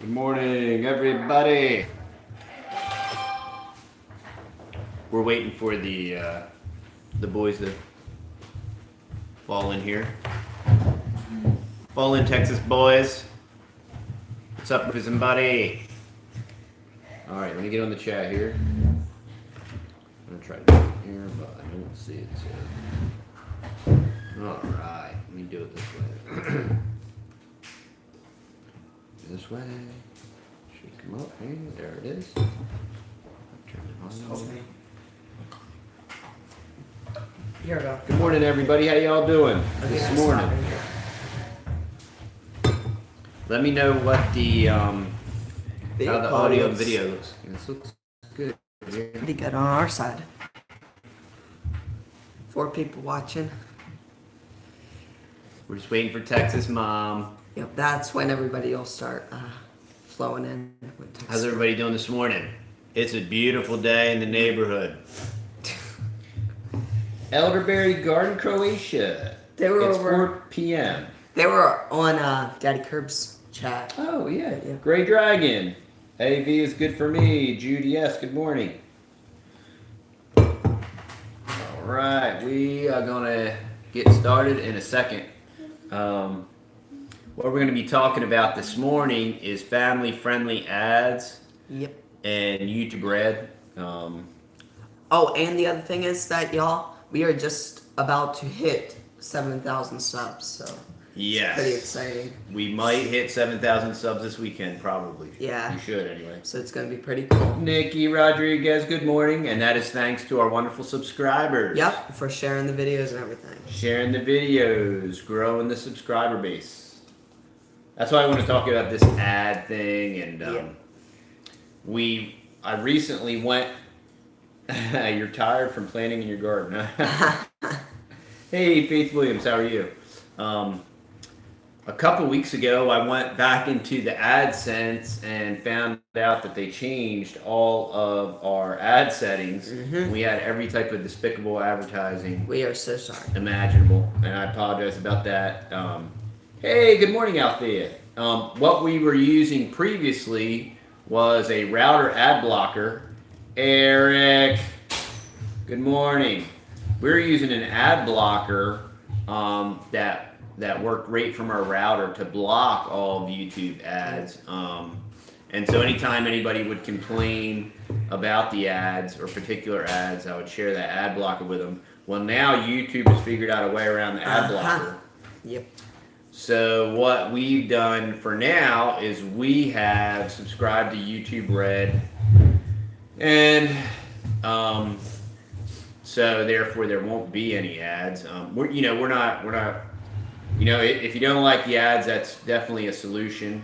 Good morning, everybody. We're waiting for the boys to fall in here. Fall in, Texas boys. What's up, everybody? All right, let me get on the chat here. I'm gonna try to get it here, but I don't see it. So. All right, let me do it this way. This way. Should come up here. There it is. Turn it on. Here we go. Good morning, everybody. How y'all doing this morning? Let me know what the how the audio and video looks. This looks good. Pretty good on our side. 4 people watching. We're just waiting for Texas Mom. Yep, that's when everybody will start flowing in. With Texas. How's everybody doing this morning? It's a beautiful day in the neighborhood. Elderberry Garden, Croatia. It's 4 p.m. They were on Daddy Curb's chat. Oh, yeah. Gray Dragon. AV is good for me. Judy S., good morning. All right, we are going to get started in a second. What we're going to be talking about this morning is family-friendly ads. Yep. And YouTube Red. Oh, and the other thing is that, y'all, we are just about to hit 7,000 subs, so yes, it's pretty exciting. We might hit 7,000 subs this weekend, probably. Yeah. We should, anyway. So it's going to be pretty cool. Nikki Rodriguez, good morning. And that is thanks to our wonderful subscribers. Yep, for sharing the videos and everything. Sharing the videos, growing the subscriber base. That's why I want to talk about this ad thing. And I recently went... You're tired from planting in your garden, huh? Hey, Faith Williams, how are you? A couple weeks ago, I went back into the AdSense and found out that they changed all of our ad settings. Mm-hmm. We had every type of despicable advertising. We are so sorry. Imaginable, and I apologize about that. Hey, good morning out there. What we were using previously was a router ad blocker. Eric, good morning. We're using an ad blocker that worked right from our router to block all of YouTube ads. And so anytime anybody would complain about the ads or particular ads, I would share that ad blocker with them. Well, now YouTube has figured out a way around the ad blocker. Yep. So what we've done for now is we have subscribed to YouTube Red. And so therefore there won't be any ads. We're not. If you don't like the ads, that's definitely a solution.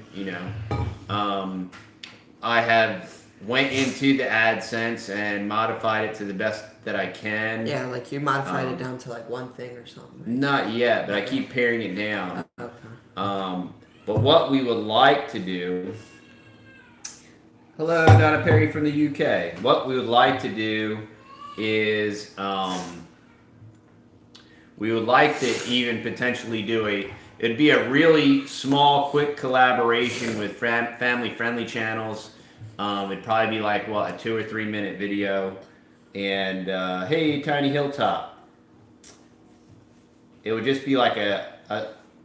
I have went into the AdSense and modified it to the best that I can. Yeah, like you modified it down to like one thing or something. Right? Not yet, but I keep paring it down. Okay. But what we would like to do. Hello, Donna Perry from the UK. What we would like to do is we would like to even potentially do it'd be a really small, quick collaboration with family-friendly channels. It'd probably be like, a 2 or 3 minute video. And, hey, Tiny Hilltop. It would just be like a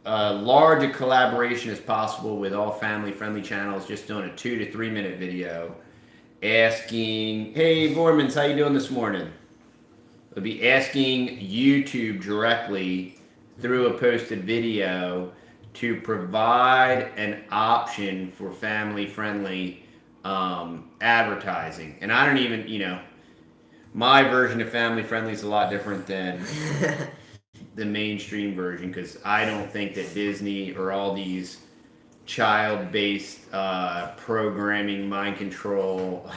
large a collaboration as possible with all family-friendly channels, just doing a 2 to 3 minute video, asking, hey, Vormans, how you doing this morning? It would be asking YouTube directly through a posted video to provide an option for family-friendly advertising. And I don't even, my version of family-friendly is a lot different than the mainstream version, because I don't think that Disney or all these child-based programming, mind control,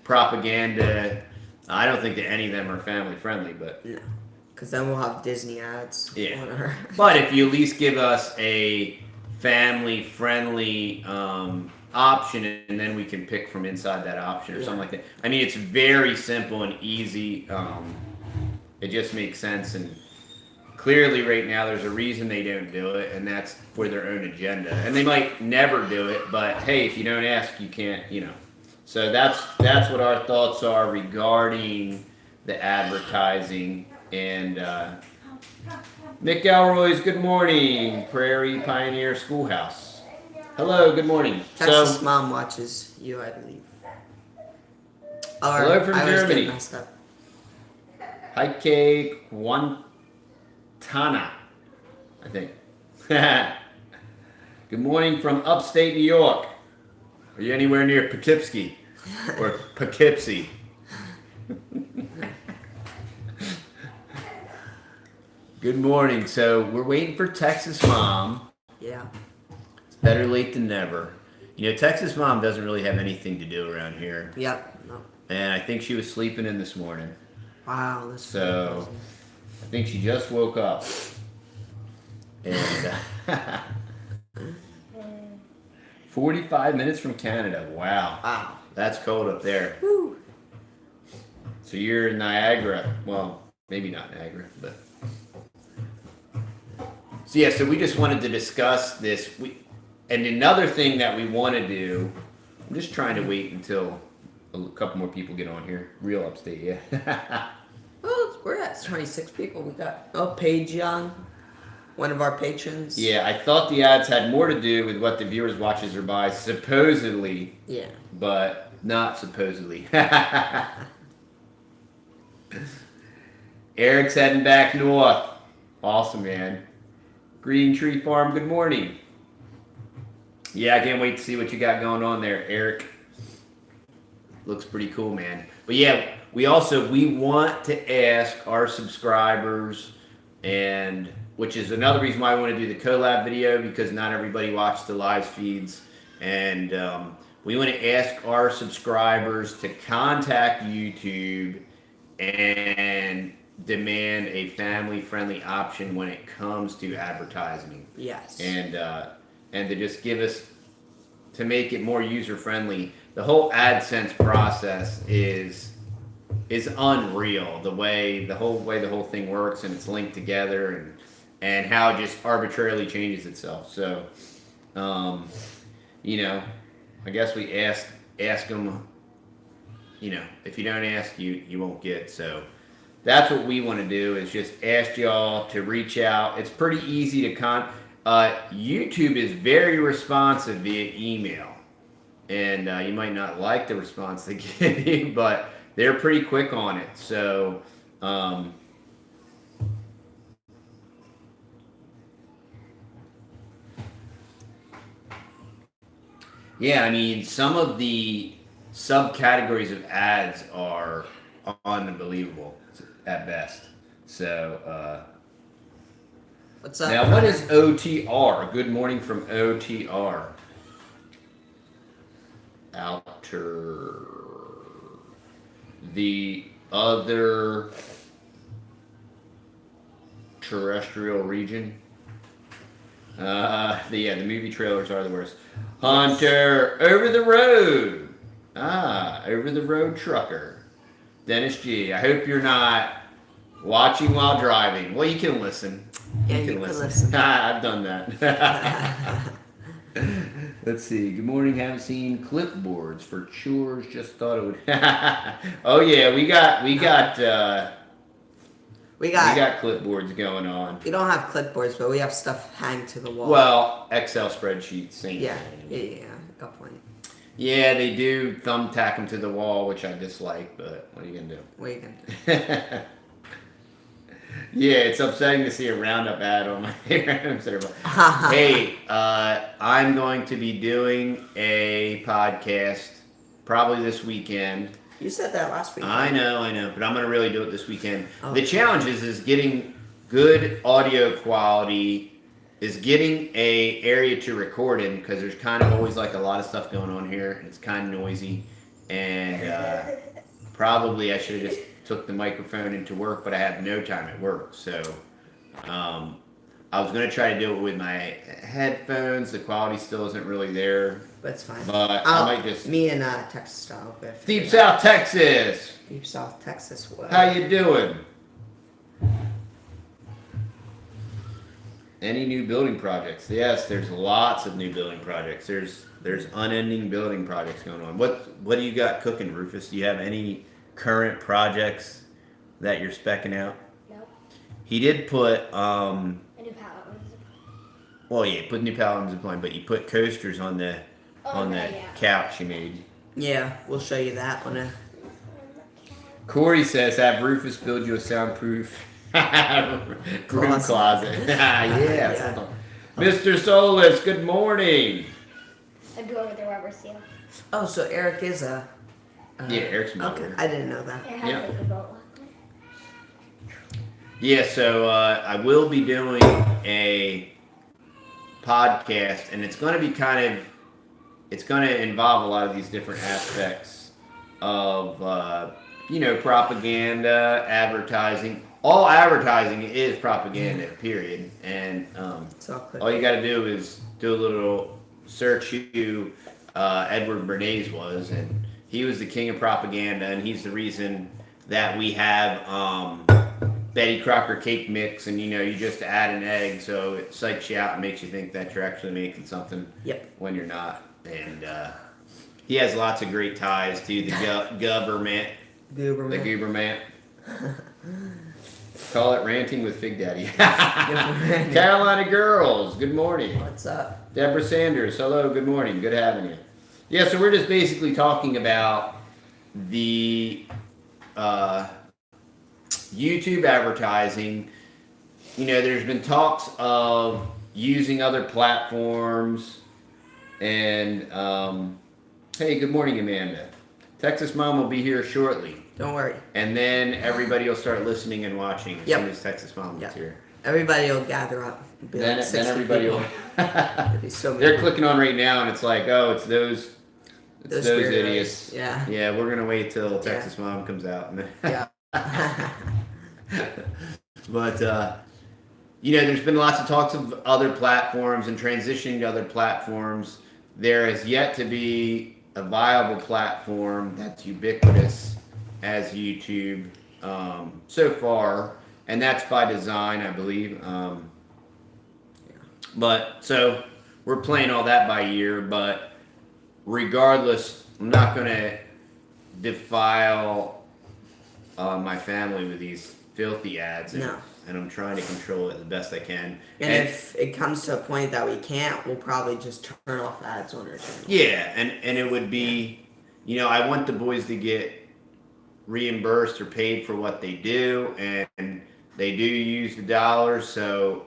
propaganda, I don't think that any of them are family-friendly, but... No, because then we'll have Disney ads. Yeah. But if you at least give us a family-friendly option, and then we can pick from inside that option or something like that. I mean, it's very simple and easy. It just makes sense and clearly right now there's a reason they don't do it, and that's for their own agenda. And they might never do it, but hey, if you don't ask, you can't, you know. So that's what our thoughts are regarding the advertising. And Nick Galroy's good morning, Prairie Pioneer Schoolhouse. Hello, good morning. Texas mom watches you, I believe. Or, hello from I always get Germany. messed up. Heike Quantana, I think. Good morning from upstate New York. Are you anywhere near Poughkeepsie or Poughkeepsie? Good morning. So we're waiting for Texas Mom. Yeah. It's better late than never. You know, Texas Mom doesn't really have anything to do around here. Yep. No. And I think she was sleeping in this morning. Wow. That's So I think she just woke up. And 45 minutes from Canada. Wow. Wow. That's cold up there. Woo. So you're in Niagara. Well, maybe not Niagara, but. So yeah, so we just wanted to discuss this. And another thing that we want to do, I'm just trying to wait until a couple more people get on here. Real upstate, yeah. Well, we're at 26 people. We got Paige Young, one of our patrons. Yeah, I thought the ads had more to do with what the viewers watches or buys, supposedly. Yeah. But not supposedly. Eric's heading back north. Awesome, man. Green Tree Farm, good morning. Yeah, I can't wait to see what you got going on there, Eric. Looks pretty cool, man. But yeah, we want to ask our subscribers, and which is another reason why I want to do the collab video, because not everybody watched the live feeds. And we want to ask our subscribers to contact YouTube and demand a family-friendly option when it comes to advertising. Yes. And to just give us, to make it more user-friendly. The whole AdSense process is unreal. The whole thing works, and it's linked together, and how it just arbitrarily changes itself. So, you know, I guess we ask them. You know, if you don't ask, you won't get. So that's what we want to do, is just ask y'all to reach out. It's pretty easy to YouTube is very responsive via email, and you might not like the response they give you, but they're pretty quick on it. So yeah, I mean, some of the subcategories of ads are unbelievable at best. So what's up? now, what is OTR? Good morning from OTR. Outer, the other terrestrial region. The movie trailers are the worst. Hunter, over the road. Over the road trucker. Dennis G. I hope you're not watching while driving. Well, you can listen. Yeah, you can listen. I've done that. Let's see. Good morning. Haven't seen clipboards for chores. Just thought it would. Oh yeah, we got clipboards going on. We don't have clipboards, but we have stuff hanged to the wall. Well, Excel spreadsheets, same yeah, thing. yeah, got plenty. Yeah, they do thumbtack them to the wall, which I dislike, but what are you gonna do? What are you gonna do? Yeah, it's upsetting to see a Roundup ad on my Hey, I'm going to be doing a podcast probably this weekend. You said that last week. I know, but I'm going to really do it this weekend. Oh. The challenge is getting good audio quality, is getting a area to record in, because there's kind of always like a lot of stuff going on here, and it's kind of noisy, and probably I should have just took the microphone into work, but I have no time at work, so I was going to try to do it with my headphones. The quality still isn't really there. But it's fine. But I might just... Me and Texas style. Deep South Texas! Deep South Texas, what? How you doing? Any new building projects? Yes, there's lots of new building projects. There's unending building projects going on. What do you got cooking, Rufus? Do you have any current projects that you're specking out? Nope. He did put A new pallet. well, yeah, put new pallet on the plane, but you put coasters on the couch you made. Yeah, we'll show you that one. Corey says, have Rufus build you a soundproof room closet. Yeah. Mr. Solis, good morning. A door with a rubber seal. Oh, so Eric is a. Yeah, Eric's a Okay, I didn't know that. It has Yeah. like a boat lock. Yeah, so I will be doing a podcast, and it's going to be it's going to involve a lot of these different aspects of, propaganda, advertising. All advertising is propaganda, period. And all you got to do is do a little search who Edward Bernays was, and he was the king of propaganda, and he's the reason that we have Betty Crocker cake mix, and you just add an egg, so it psychs you out and makes you think that you're actually making something when you're not. And he has lots of great ties to the government. The gooberman. Call it ranting with Fig Daddy. Carolina girls, good morning. What's up? Deborah Sanders, hello, good morning. Good having you. Yeah, so we're just basically talking about the YouTube advertising. There's been talks of using other platforms, and hey, good morning, Amanda. Texas Mom will be here shortly. Don't worry. And then everybody will start listening and watching as soon as Texas Mom is here. Everybody will gather up. Then everybody will. So they're clicking on right now, and it's like, oh, it's those idiots. Yeah. Yeah, we're gonna wait till Texas Mom comes out. Yeah. But there's been lots of talks of other platforms and transitioning to other platforms. There has yet to be a viable platform that's ubiquitous as YouTube so far, and that's by design, I believe. But so we're playing all that by ear. But regardless, I'm not going to defile my family with these filthy ads. And I'm trying to control it the best I can. And if it comes to a point that we can't, we'll probably just turn off ads on our channel. Yeah, and it would be, I want the boys to get reimbursed or paid for what they do, and they do use the dollars. So,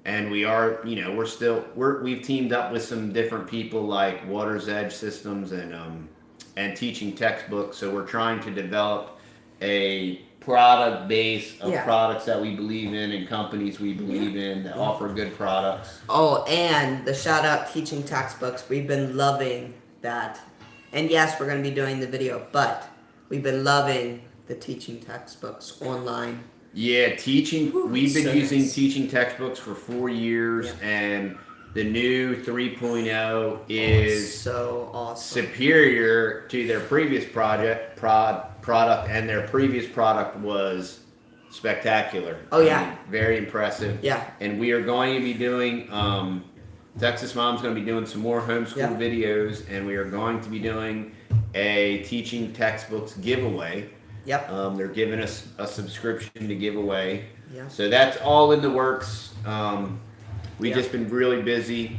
and we are, we've teamed up with some different people like Water's Edge Systems and teaching textbooks. So we're trying to develop a product base of products that we believe in and companies we believe in that offer good products. Oh, and the shout out teaching textbooks. We've been loving that. And yes, we're going to be doing the video, but we've been loving the teaching textbooks online. Yeah, teaching. We've been so using nice. teaching textbooks for 4 years, and the new 3.0 is so awesome. Superior to their previous product, and their previous product was spectacular. Oh yeah, very impressive. Yeah, and we are going to be doing. Texas Mom's going to be doing some more homeschool videos, and we are going to be doing a teaching textbooks giveaway. Yep. They're giving us a subscription to give away. Yeah. So that's all in the works. We've just been really busy.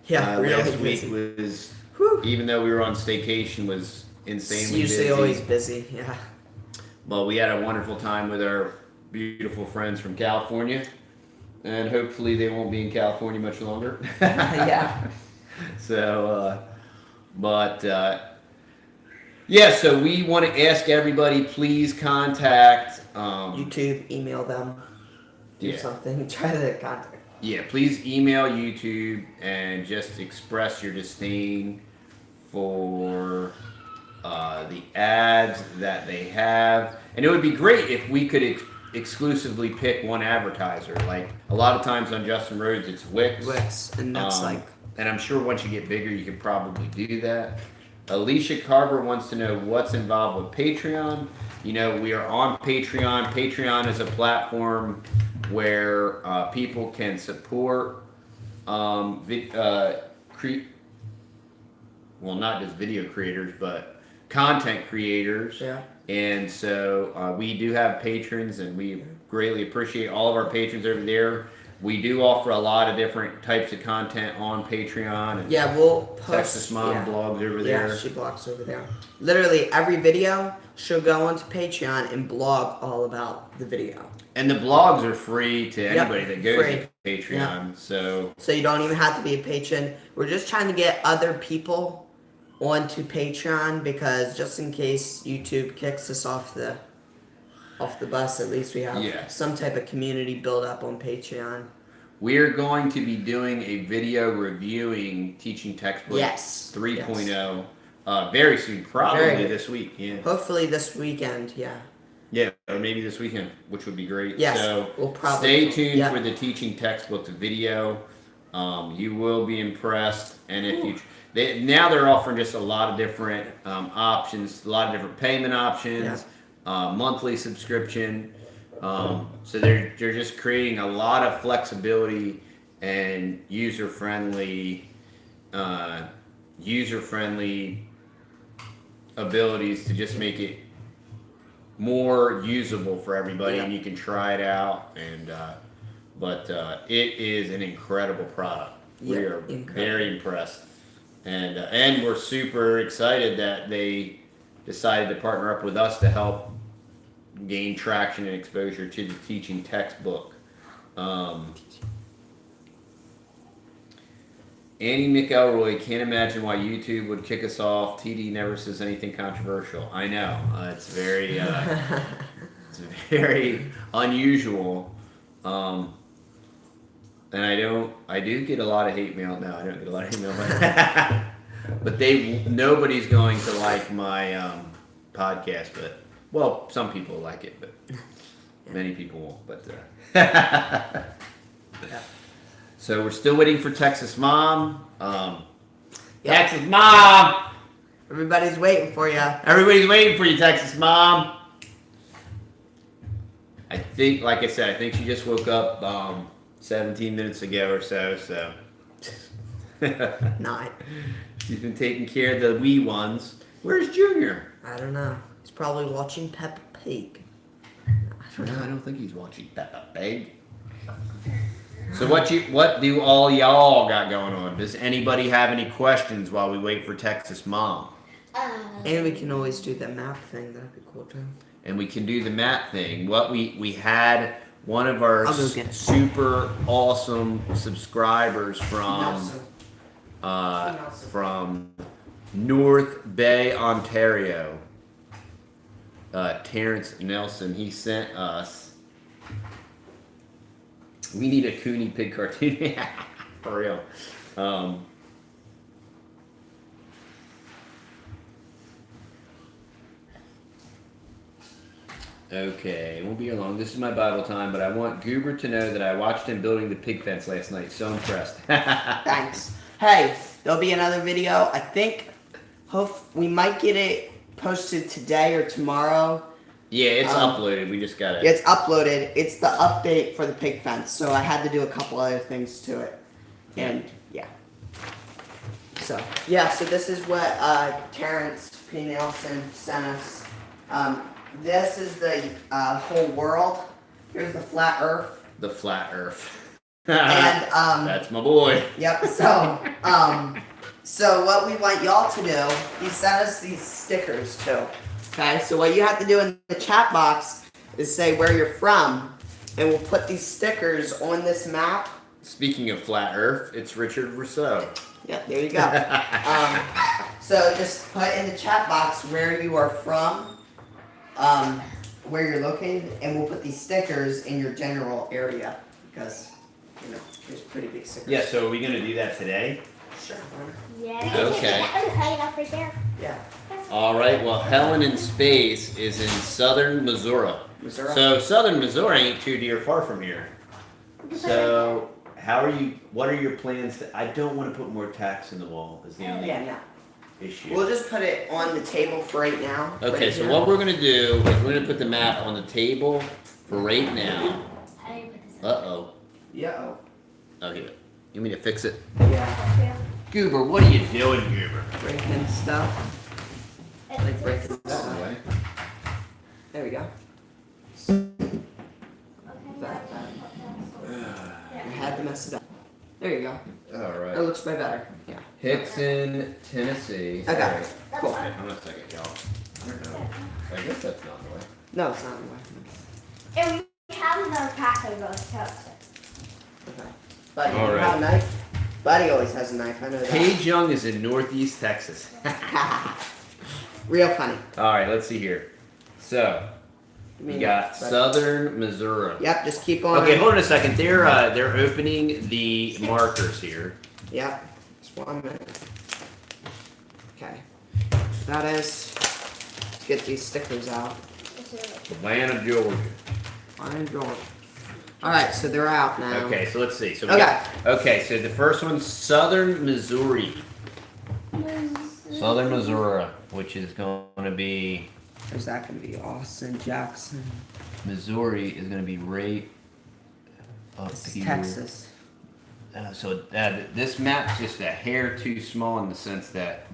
Yeah, really last busy. week was, even though we were on staycation, was insanely usually busy. Always busy, yeah. But we had a wonderful time with our beautiful friends from California, and hopefully they won't be in California much longer. Yeah. So, so we want to ask everybody, please contact YouTube, email them, do something, try to contact. Yeah, please email YouTube and just express your disdain for the ads that they have. And it would be great if we could exclusively pick one advertiser. Like a lot of times on Justin Rhodes, it's Wix. And that's and I'm sure once you get bigger, you could probably do that. Alicia Carver wants to know what's involved with Patreon. You know, we are on Patreon. Patreon is a platform where people can support well, not just video creators, but content creators. Yeah. And so we do have patrons, and we greatly appreciate all of our patrons over there. We do offer a lot of different types of content on Patreon. And yeah, we'll post Texas Mom blogs over there. Yeah, she blogs over there. Literally every video, she'll go onto Patreon and blog all about the video. And the blogs are free to anybody that goes free. to Patreon. Yep. So you don't even have to be a patron. We're just trying to get other people onto Patreon because just in case YouTube kicks us off the bus, at least we have some type of community build up on Patreon. we're going to be doing a video reviewing Teaching Textbook 3.0 very soon, probably this week. Yeah. Hopefully this weekend, Yeah, or maybe this weekend, which would be great. Yes, so we'll probably stay tuned for the Teaching Textbooks video. You will be impressed, and if you now they're offering just a lot of different options, a lot of different payment options, monthly subscription. So they're just creating a lot of flexibility and user friendly abilities to just make it more usable for everybody, and you can try it out. And but it is an incredible product. We are very impressed, and we're super excited that they decided to partner up with us to help gain traction and exposure to the teaching textbook. Annie McElroy can't imagine why YouTube would kick us off. TD never says anything controversial. I know, it's very unusual. And I do get a lot of hate mail. No, I don't get a lot of hate mail, but nobody's going to like my podcast. But well, some people like it, but many people won't. But so we're still waiting for Texas Mom. Texas Mom. Everybody's waiting for you. Everybody's waiting for you, Texas Mom. I think, like I said, I think she just woke up 17 minutes ago or so. So Not. She's been taking care of the wee ones. Where's Junior? I don't know. He's probably watching Peppa Pig. I don't think he's watching Peppa Pig. So what do all y'all got going on? Does anybody have any questions while we wait for Texas Mom? And we can always do the map thing. That'd be cool too. And we can do the map thing. What we had one of our super awesome subscribers from North Bay, Ontario. Terrence Nelson. He sent us. We need a Cooney Pig cartoon. For real. Okay, it won't be here long. This is my Bible time, but I want Goober to know that I watched him building the pig fence last night. So impressed. Thanks. Hey, there'll be another video. I think we might get it posted today or tomorrow. Yeah, it's uploaded. We just got it. It's uploaded. It's the update for the pig fence. So I had to do a couple other things to it. And So this is what Terrence P. Nelson sent us. This is the whole world. Here's the flat earth. The flat earth. And that's my boy. Yep. So what we want y'all to do, he sent us these stickers too. Okay, so what you have to do in the chat box is say where you're from, and we'll put these stickers on this map. Speaking of flat earth, it's Richard Rousseau. Yeah, there you go. So just put in the chat box where you are from, where you're located, and we'll put these stickers in your general area because, there's pretty big stickers. Yeah, so are we going to do that today? Sure. Yeah. Okay. I was hanging up right there. Yeah. All right, well, Helen in Space is in southern Missouri. So southern Missouri ain't too dear far from here. So what are your plans I don't want to put more tacks in the wall is the only. Yeah, no. issue. We'll just put it on the table for right now. Okay, right so here. what we're gonna do is we're gonna put the map on the table for right now. Uh-oh. Yeah. Oh, here. You mean to fix it? Yeah. Goober, what are you doing, Goober? Breaking stuff. Like breaking stuff. Away. There we go. I had to mess it up. There you go. All That right. looks way better. Yeah. Hickson, Tennessee. Okay. All right. Cool. Wait, hold on a second, y'all. I don't know. I guess that's not the way. No, it's not in the way. And we have another pack of those toast. Okay. Buddy, All you right. have a knife? Buddy always has a knife, I know that. Paige Young is in Northeast Texas. Real funny. All right, let's see here. So, we got Southern Missouri. Yep, just keep on. Okay, hold on a second. They're opening the markers here. Yep. Just 1 minute. Okay. That is. Let's get these stickers out. Atlanta, Georgia. Fine, George. Alright, so they're out now. Okay, so let's see. So we Okay. got, okay, so the first one's Southern Missouri. Southern Missouri, which is going to be, Is that going to be Austin, Jackson? Missouri is going to be right up This is here. Texas. So this map's just a hair too small in the sense that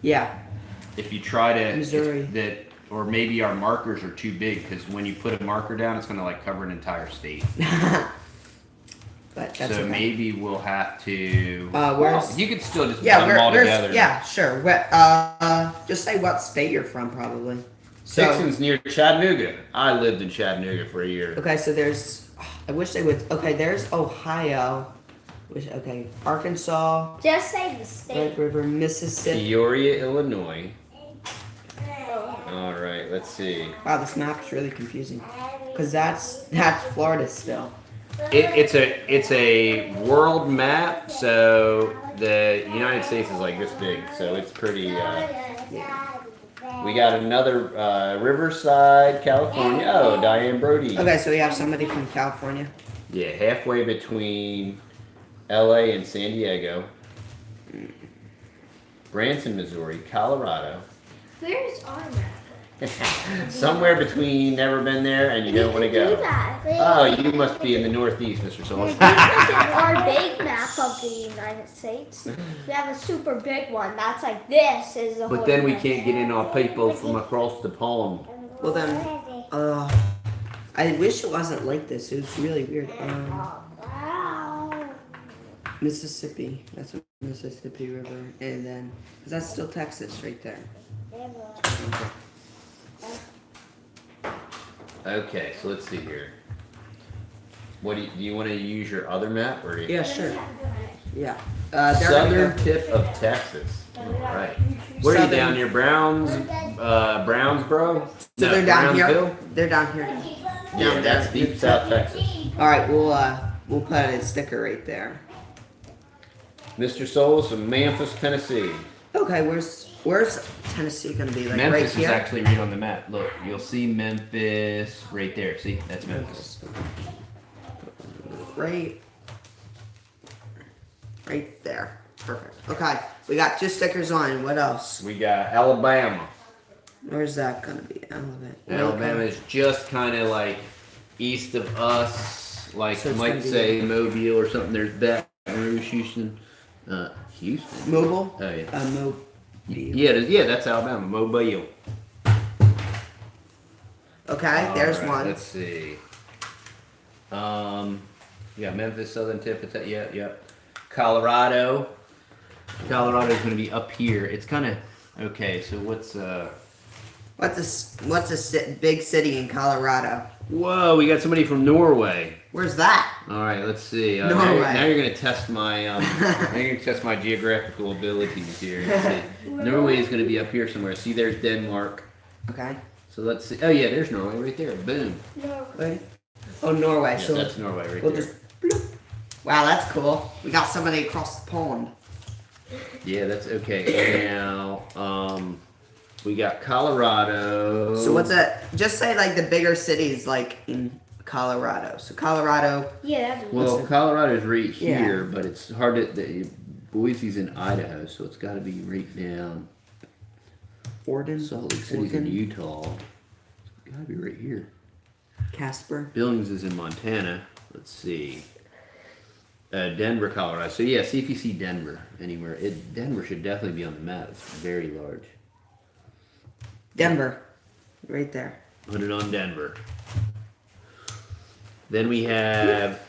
Yeah. if you try to, Missouri. that, or maybe our markers are too big because when you put a marker down, it's going to like cover an entire state. But that's So okay. maybe we'll have to. Where's- well, you could still just Yeah, put them all where's, together. yeah, sure. Just say what state you're from, probably. So, Dixon's near Chattanooga. I lived in Chattanooga for a year. okay, so there's, I wish they would, okay, there's Ohio. Okay, Arkansas, Just say the Red state. River, Mississippi. Peoria, Illinois. All right, let's see. Wow, this map's really confusing. Because that's Florida still. It's a world map, so the United States is like this big, so it's pretty. We got another Riverside, California. Oh, Diane Brody. Okay, so we have somebody from California. Yeah, halfway between LA and San Diego. Branson, Missouri, Colorado. Where's our map? Somewhere between never been there and you don't want to Do go. that. Oh, you must be in the Northeast, Mr. Solis. Our big map of the United States. We have a super big one. That's like this is the whole. But then we United can't get in our people from across the pond. Well then, I wish it wasn't like this. It was really weird. Mississippi. That's a Mississippi River. And then, because that's still Texas right there. Okay, so let's see here. What do you want to use your other map or? Yeah, sure. Yeah. They're gonna Southern go- tip of Texas. All right. Where are you Southern- down near Brownsboro? So No, they're down Brownsville? here. They're down here. Yeah, that's deep South Texas. All right, we'll put a sticker right there. Mr. Solis from Memphis, Tennessee. Okay, where's Tennessee gonna be? Like Memphis right is here. actually right on the map. Look, you'll see Memphis right there. See, that's Memphis. Right there. Perfect. Okay, we got 2 stickers on. What else? We got Alabama. Where's that gonna be? Alabama is just kind of like east of us, like So you it's might gonna be- say Mobile or something. There's Baton Rouge, Houston. Houston. Mobile. Oh yeah. Mobile. Yeah, that's Alabama. Mobile. Okay, there's All right, one. Let's see. Yeah, Memphis, Southern tip. Yep. Colorado. Colorado's going to be up here. It's kind of okay. So what's What's a big city in Colorado? Whoa, we got somebody from Norway. Where's that? All right, let's see. Norway. Now you're going to test my now you're going to test my geographical abilities here. Let's see. Norway is going to be up here somewhere. See, there's Denmark. Okay. So let's see. Oh yeah, there's Norway right there. Boom. Wait. Oh, Norway. Yeah, so that's Norway right we'll there. just. Bloop. Wow, that's cool. We got somebody across the pond. Yeah, that's okay. Now, we got Colorado. So what's that? Just say like the bigger cities like in Colorado. So Colorado. Yeah, that'd be Well, Colorado's right Yeah. here, but it's hard to. Boise's in Idaho, so it's got to be right down. Orden. Salt Lake City's in Utah. It's gotta be right here. Casper. Billings is in Montana. Let's see. Denver, Colorado. So yeah, see if you see Denver anywhere. Denver should definitely be on the map. It's very large. Denver. Right there. Put it on Denver. Then we have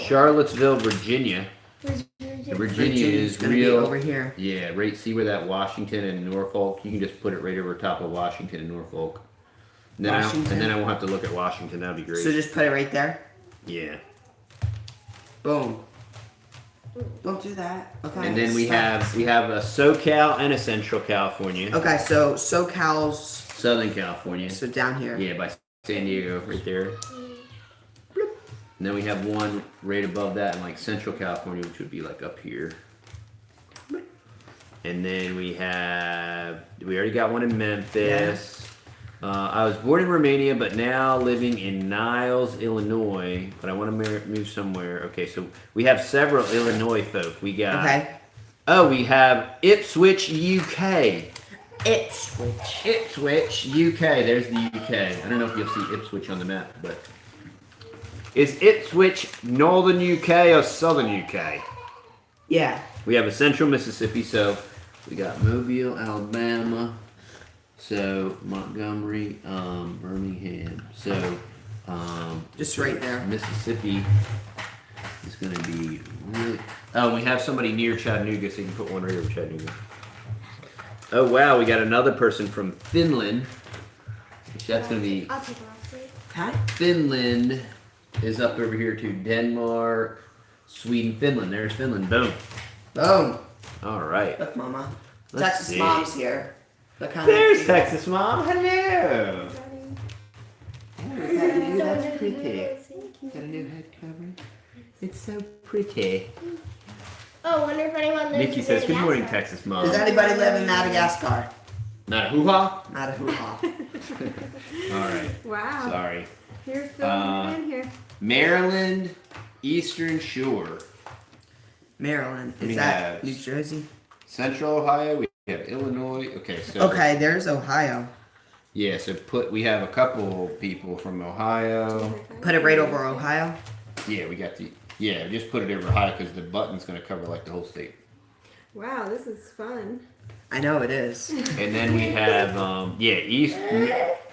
Charlottesville, Virginia. Virginia is gonna real be over here. Yeah, right. See where that Washington and Norfolk? You can just put it right over top of Washington and Norfolk. And then I won't have to look at Washington. That'd be great. So just put it right there. Yeah. Boom. Don't do that. Okay. And then we have a SoCal and a Central California. Okay, so SoCal's Southern California. so down here. Yeah, by San Diego, right there. And then we have one right above that in like Central California, which would be like up here. And then we already got one in Memphis. I was born in Romania, but now living in Niles, Illinois. But I want to move somewhere. Okay, so we have several Illinois folk. We got. Okay. Oh, we have Ipswich, UK. Ipswich, UK. There's the UK. I don't know if you'll see Ipswich on the map, but is Ipswich northern UK or southern UK? Yeah. We have a central Mississippi, so we got Mobile, Alabama. So Montgomery, Birmingham. So just right there. Mississippi is going to be really. Oh, we have somebody near Chattanooga, so you can put one right over Chattanooga. Oh wow, we got another person from Finland. That's going to be. I'll take it off. Huh? Finland is up over here too. Denmark, Sweden, Finland. There's Finland. Boom. Boom. All right. Look, Mama. Let's Texas see. Mom's here. Look how There's cute. Texas Mom. Hello. Oh, is that you? That's pretty. Got a new head covering. It's so pretty. Oh, wonder if anyone lives Nikki in says, "Good morning, Madagascar." Texas Mom." Does anybody live in Madagascar? Not a hoo-ha? Not a hoo-ha. All right. Wow. Sorry. Here's the in here. Maryland, Eastern Shore, Maryland. Is We that have- New Jersey? Central Ohio. We have Illinois. Okay, so Okay, there's Ohio. yeah. So we have a couple people from Ohio. Put it right over Ohio. Yeah, we got just put it over Ohio because the button's going to cover like the whole state. Wow, this is fun. I know it is. And then we have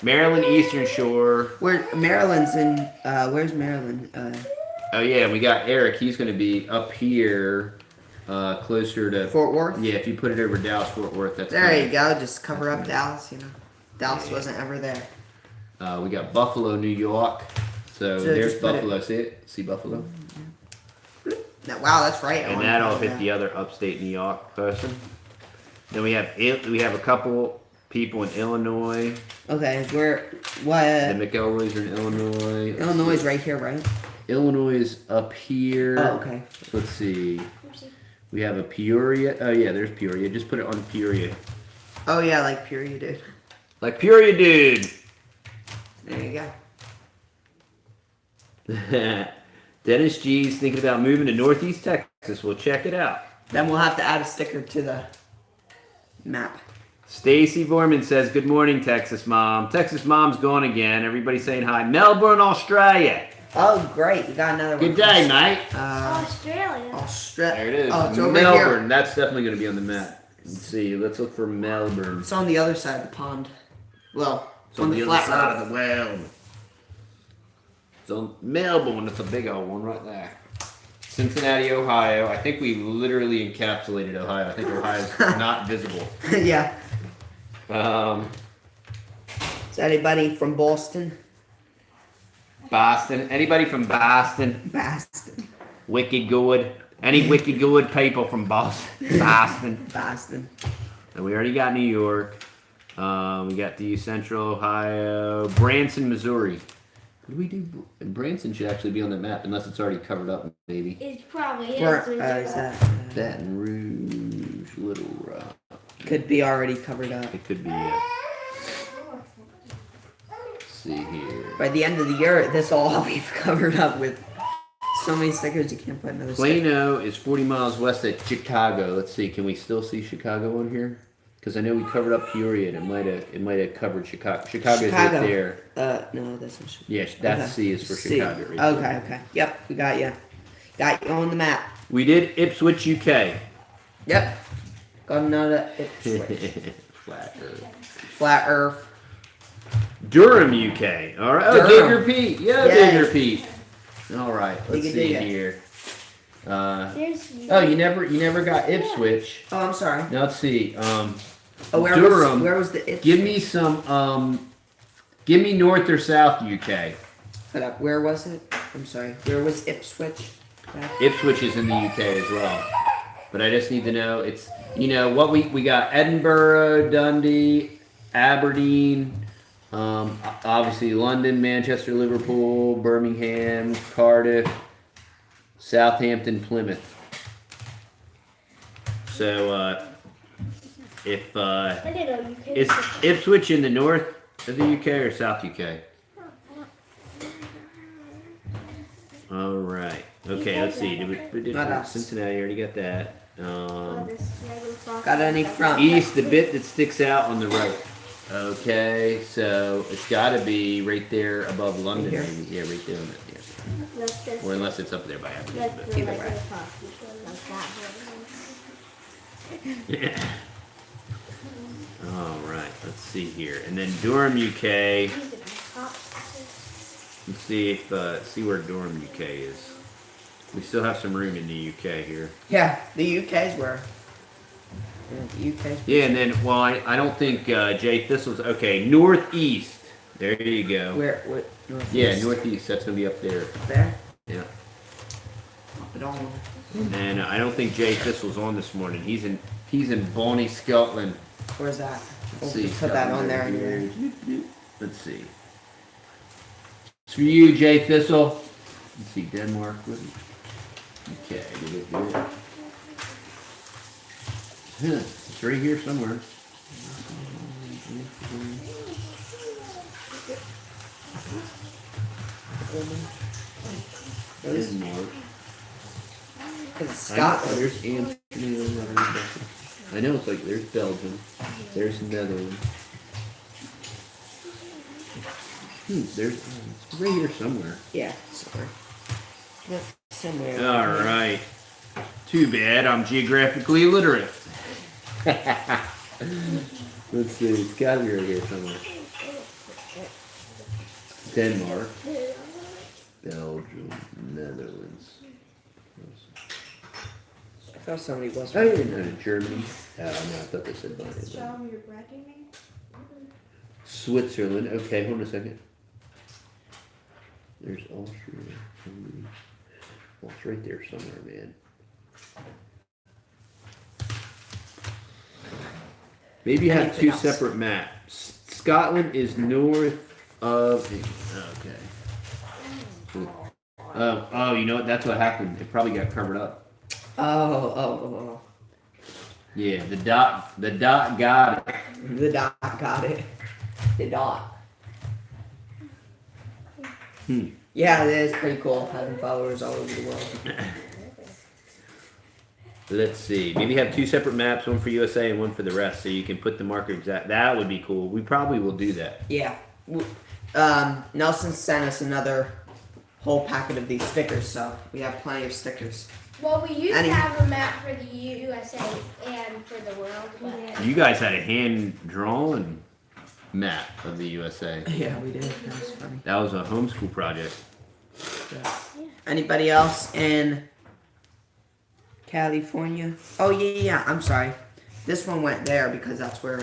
Maryland, Eastern Shore. Where Maryland's in? Where's Maryland? Oh yeah, we got Eric. He's going to be up here, closer to Fort Worth. Yeah, if you put it over Dallas, Fort Worth, that's There fine. you go. Just cover up Dallas. You know, Dallas wasn't ever there. We got Buffalo, New York. So So there's just put Buffalo. See it? See Buffalo? Now, wow, that's right. And that'll hit the other upstate New York person. Then we have a couple people in Illinois. Okay, where? What? The McElroys are in Illinois. Illinois is right here, right? Illinois is up here. Oh, okay. Let's see. We have a Peoria. Oh yeah, there's Peoria. Just put it on Peoria. Oh yeah, like Peoria, dude. Like Peoria, dude. There you go. Dennis G's thinking about moving to Northeast Texas. We'll check it out. Then we'll have to add a sticker to the map. Stacy Vorman says, "Good morning, Texas Mom." Texas Mom's gone again. Everybody saying hi. Melbourne, Australia. Oh, great. We got another one. Good day, mate. Australia. Australia. There it is. Oh, it's over Melbourne. here. That's definitely going to be on the map. Let's see. Let's look for Melbourne. It's on the other side of the pond. Well, It's on the other flat side earth. of the world. It's on Melbourne. That's a big old one right there. Cincinnati, Ohio. I think we literally encapsulated Ohio. I think Ohio's not visible. Yeah. Is Is anybody from Boston? Boston. Anybody from Boston? Boston. Wicked good. Any wicked good people from Boston? Boston. Boston. And we already got New York. We got the Central Ohio. Branson, Missouri. What do we do? Branson should actually be on the map unless it's already covered up, maybe. It probably is. Where, There's is a- that? Baton Rouge, Little Rock. Could be already covered up. It could be. Let's see here. By the end of the year, this will all be covered up with so many stickers you can't put another sticker. Plano is 40 miles west of Chicago. Let's see. Can we still see Chicago on here? Because I know we covered up Peoria, and it might have covered Chicago. Chicago's Chicago. right there. No, that's not Chicago. Yeah, that's Okay. C is for C. Chicago. Right Okay, there. okay. Yep, we got you. Got you on the map. We did Ipswich, UK. Yep. Got another Ipswich. Flat Earth. Flat Earth. Durham, UK. All right. Oh, Durham. Digger Pete. Yeah, Yay. Digger Pete. All right. Let's Digga see digga. here. There's Oh, you never got Ipswich. Oh, I'm sorry. Now let's see. Where Durham. was the Ipswich? Give me some. Give me North or South UK. Hold up. Where was it? I'm sorry. Where was Ipswich? Ipswich is in the UK as well. But I just need to know it's what we got Edinburgh, Dundee, Aberdeen, obviously London, Manchester, Liverpool, Birmingham, Cardiff, Southampton, Plymouth. So if I didn't know you could. is Ipswich in the north of the UK or South UK? All right. Okay, let's see. We did Not us. Cincinnati. Already got that. Got any from? East, the bit that sticks out on the right. Okay, so it's got to be right there above London. Here? Maybe. Yeah, right there on that. Yeah. Or unless it's up there by accident. That's but- the Either like way. the top one. Yeah. All right. Let's see here, and then Durham, UK. These are the top. Let's see if see where Durham, UK is. We still have some room in the UK here. Yeah, the UK's where. Yeah, the UK's. Yeah, and then I don't think Jay Thistle's okay. Northeast. There you go. Where? What? Northeast? Yeah, northeast. That's gonna be up there. There. Yeah. Up it on. And I don't think Jay Thistle's on this morning. He's in Bonnie, Scotland. Where's that? Let's We'll see. just put that on there. Scotland. Let's see. It's for you, Jay Thistle. Let's see, Denmark. Okay, did it do it? Huh, it's right here somewhere. Denmark. It's Scotland. Scotland. There's Amsterdam. I know it's like there's Belgium. There's Netherlands. There's it's right here somewhere. Yeah, somewhere. Yep, somewhere. All right. Too bad I'm geographically illiterate. Let's see. It's got to be right here somewhere. Denmark, Belgium, Netherlands. I thought somebody was. Oh, you didn't know to Germany. No, I thought they said Bonnie. Show them your bragging name. Switzerland. Okay, hold on a second. There's Austria. Hungary. Well, it's right there somewhere, man. Maybe you have Anything two else? separate maps. Scotland is north of. Okay. Oh, you know what? That's what happened. It probably got covered up. Oh. Yeah, the dot got it. The dot got it. The dot. Yeah, it is pretty cool having followers all over the world. Let's see. Maybe have two separate maps, one for USA and one for the rest, so you can put the marker exact. That would be cool. We probably will do that. Yeah. Nelson sent us another whole packet of these stickers, so we have plenty of stickers. Well, we used Any- to have a map for the USA and for the world, but You guys had a hand-drawn map of the USA. Yeah, we did. That was funny. That was a homeschool project. Anybody else in California? Oh, yeah. I'm sorry. This one went there because that's where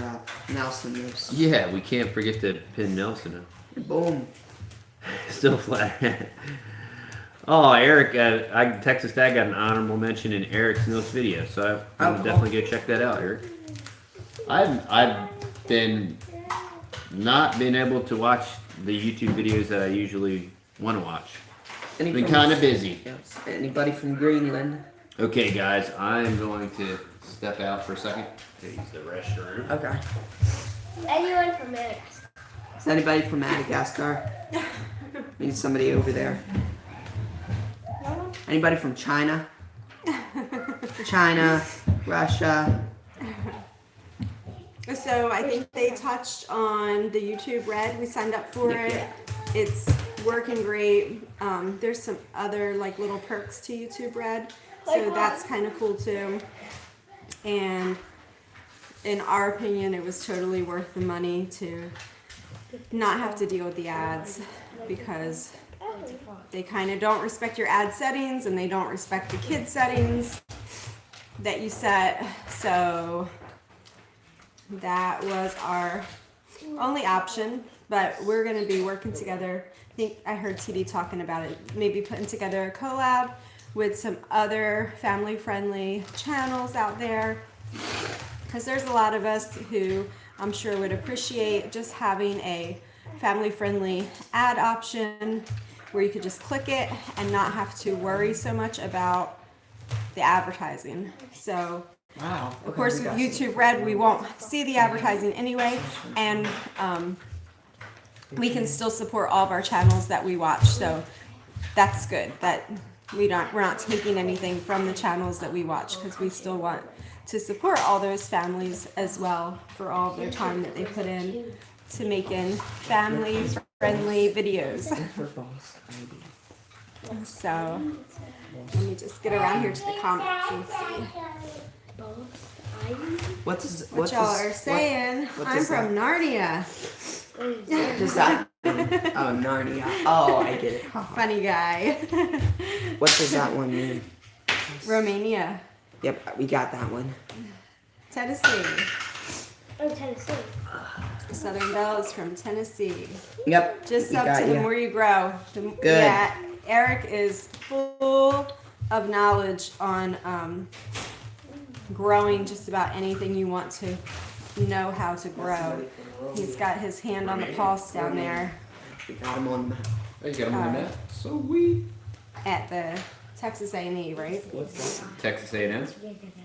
Nelson lives. Yeah, we can't forget to pin Nelson. Boom. Still flat. Oh, Eric, Texas Dad got an honorable mention in Eric's newest video, so I'm cool. definitely go check that out, Eric. I've been not been able to watch the YouTube videos that I usually want to watch. Been kind of busy. Yes. Anybody from Greenland? Okay, guys, I'm going to step out for a second to use the restroom. Okay. anyone from Madagascar. Is anybody from Madagascar? Need somebody over there. Anybody from China? China, Russia. So I think they touched on the YouTube Red. We signed up for it. It's working great. There's some other like little perks to YouTube Red, so that's kind of cool too. And in our opinion, it was totally worth the money to not have to deal with the ads, because they kind of don't respect your ad settings and they don't respect the kid settings that you set. So that was our only option, but we're going to be working together. I think I heard TD talking about it, maybe putting together a collab with some other family-friendly channels out there, because there's a lot of us who I'm sure would appreciate just having a family-friendly ad option where you could just click it and not have to worry so much about the advertising. So Wow. of course, with YouTube Red, we won't see the advertising anyway, and we can still support all of our channels that we watch. So that's good. That we're not taking anything from the channels that we watch, because we still want to support all those families as well for all of their time that they put in to making family-friendly videos. So let me just get around here to the comments and see What y'all are saying. I'm from Narnia. Does that? Oh, Narnia. Oh, I get it. Funny guy. What does that one mean? Romania. Yep, we got that one. Tennessee. Oh, Tennessee. Southern Belle is from Tennessee. Yep. Just we up got to the ya. more you grow. Good. Yeah, Eric is full of knowledge on growing just about anything you want to know how to grow. He's got his hand on the pulse down there We got him on the map. Oh, you got them on the map. Sweet. at the Texas A&E, right? What's that? Texas A&M.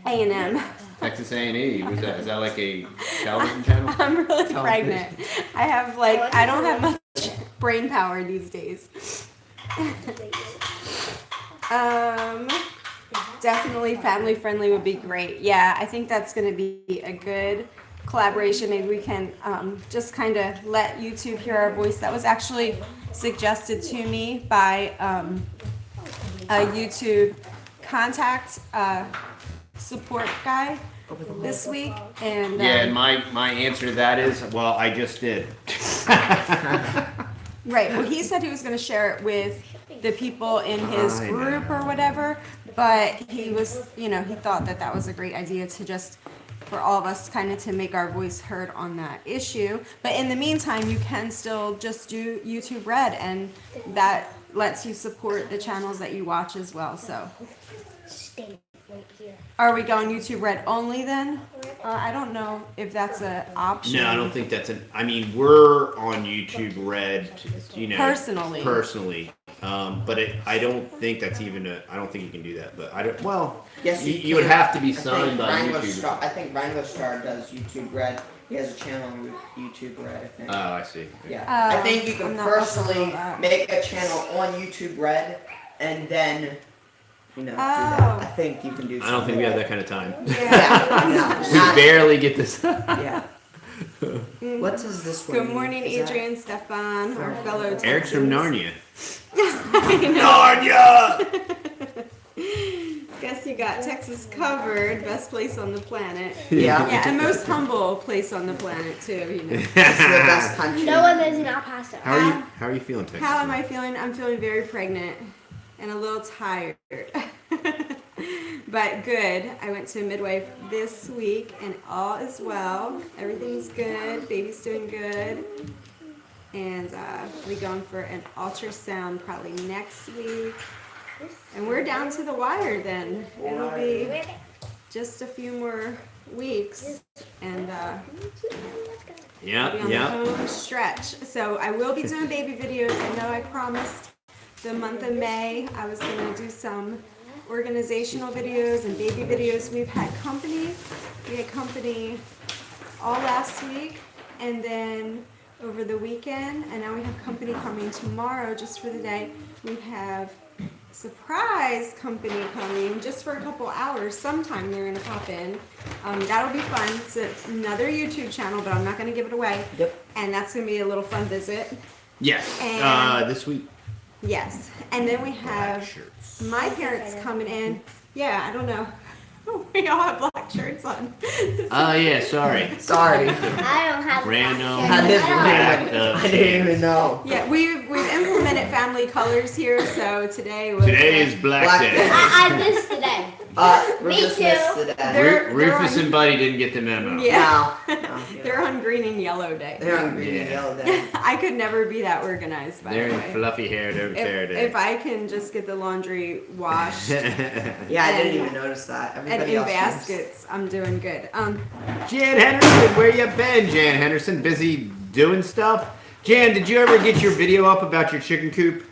A&M. Texas A&E. Was that? Is that like a television channel? I'm really pregnant. I have I don't have much brain power these days. Definitely family friendly would be great. Yeah, I think that's going to be a good collaboration. Maybe we can just kind of let YouTube hear our voice. That was actually suggested to me by a YouTube contact support guy this week. And Yeah, and my answer to that is, well, I just did. right. Well, he said he was going to share it with the people in his group or whatever, but he was, he thought that that was a great idea to just, for all of us kind of to make our voice heard on that issue. But in the meantime, you can still just do YouTube Red, and that lets you support the channels that you watch as well. So Stay right here. are we going YouTube Red only then? I don't know if that's an option. No, I don't think that's I mean, we're on YouTube Red, Personally. But I don't think that's even I don't think you can do that. But I don't. Well, Yes, you would have to be I signed think by Wrangler YouTube. Star, I think Wrangler Star does YouTube Red. He has a channel on YouTube Red, I think. Oh, I see. Yeah. Oh, I think you I'm can not personally comfortable with that. make a channel on YouTube Red and then, do that. Oh. I think you can do I don't think we have that kind of time. Yeah, We no, barely get this. yeah. What does this one Good mean? morning, Is that- Adrian, Stefan, our fellow Eric's from Texans. Narnia. Narnia! Guess you got Texas covered. Best place on the planet. Yeah. Yeah, and most humble place on the planet too. It's the best country. No one lives in El Paso. How are you feeling, Texas? How am I feeling? I'm feeling very pregnant and a little tired. But good. I went to midwife this week and all is well. Everything's good. Baby's doing good. And we're going for an ultrasound probably next week. And we're down to the wire then. It'll be just a few more weeks and Yeah, be on the yeah. home stretch. So I will be doing baby videos. I know I promised the month of May I was going to do some organizational videos and baby videos. We've had company. We had company all last week and then over the weekend, and now we have company coming tomorrow just for the day. We have surprise company coming just for a couple hours. Sometime they're gonna pop in. That'll be fun. It's another YouTube channel, but I'm not gonna give it away. Yep. And that's gonna be a little fun visit. Yes. And- This week. Yes. And then we have Shirts. my parents coming in. Yeah, I don't know. We all have black shirts on. Oh yeah, sorry. Sorry. I don't have Random. That is Fact random. of- I didn't even know. Yeah, we've implemented family colors here, so today was Today is Black Black Day. Day. I missed today. We're Me just too. missed today. They're Rufus on- and Buddy didn't get the memo. Yeah. No. They're on green and yellow day. They're on green and Yeah. yellow day. I could never be that organized, by They're the in way. fluffy hair, don't care day. If I can just get the laundry washed Yeah, I didn't even notice that. and Everybody in else baskets, I'm doing good. Jan Henderson, where you been, Jan Henderson? Busy doing stuff? Jan, did you ever get your video up about your chicken coop?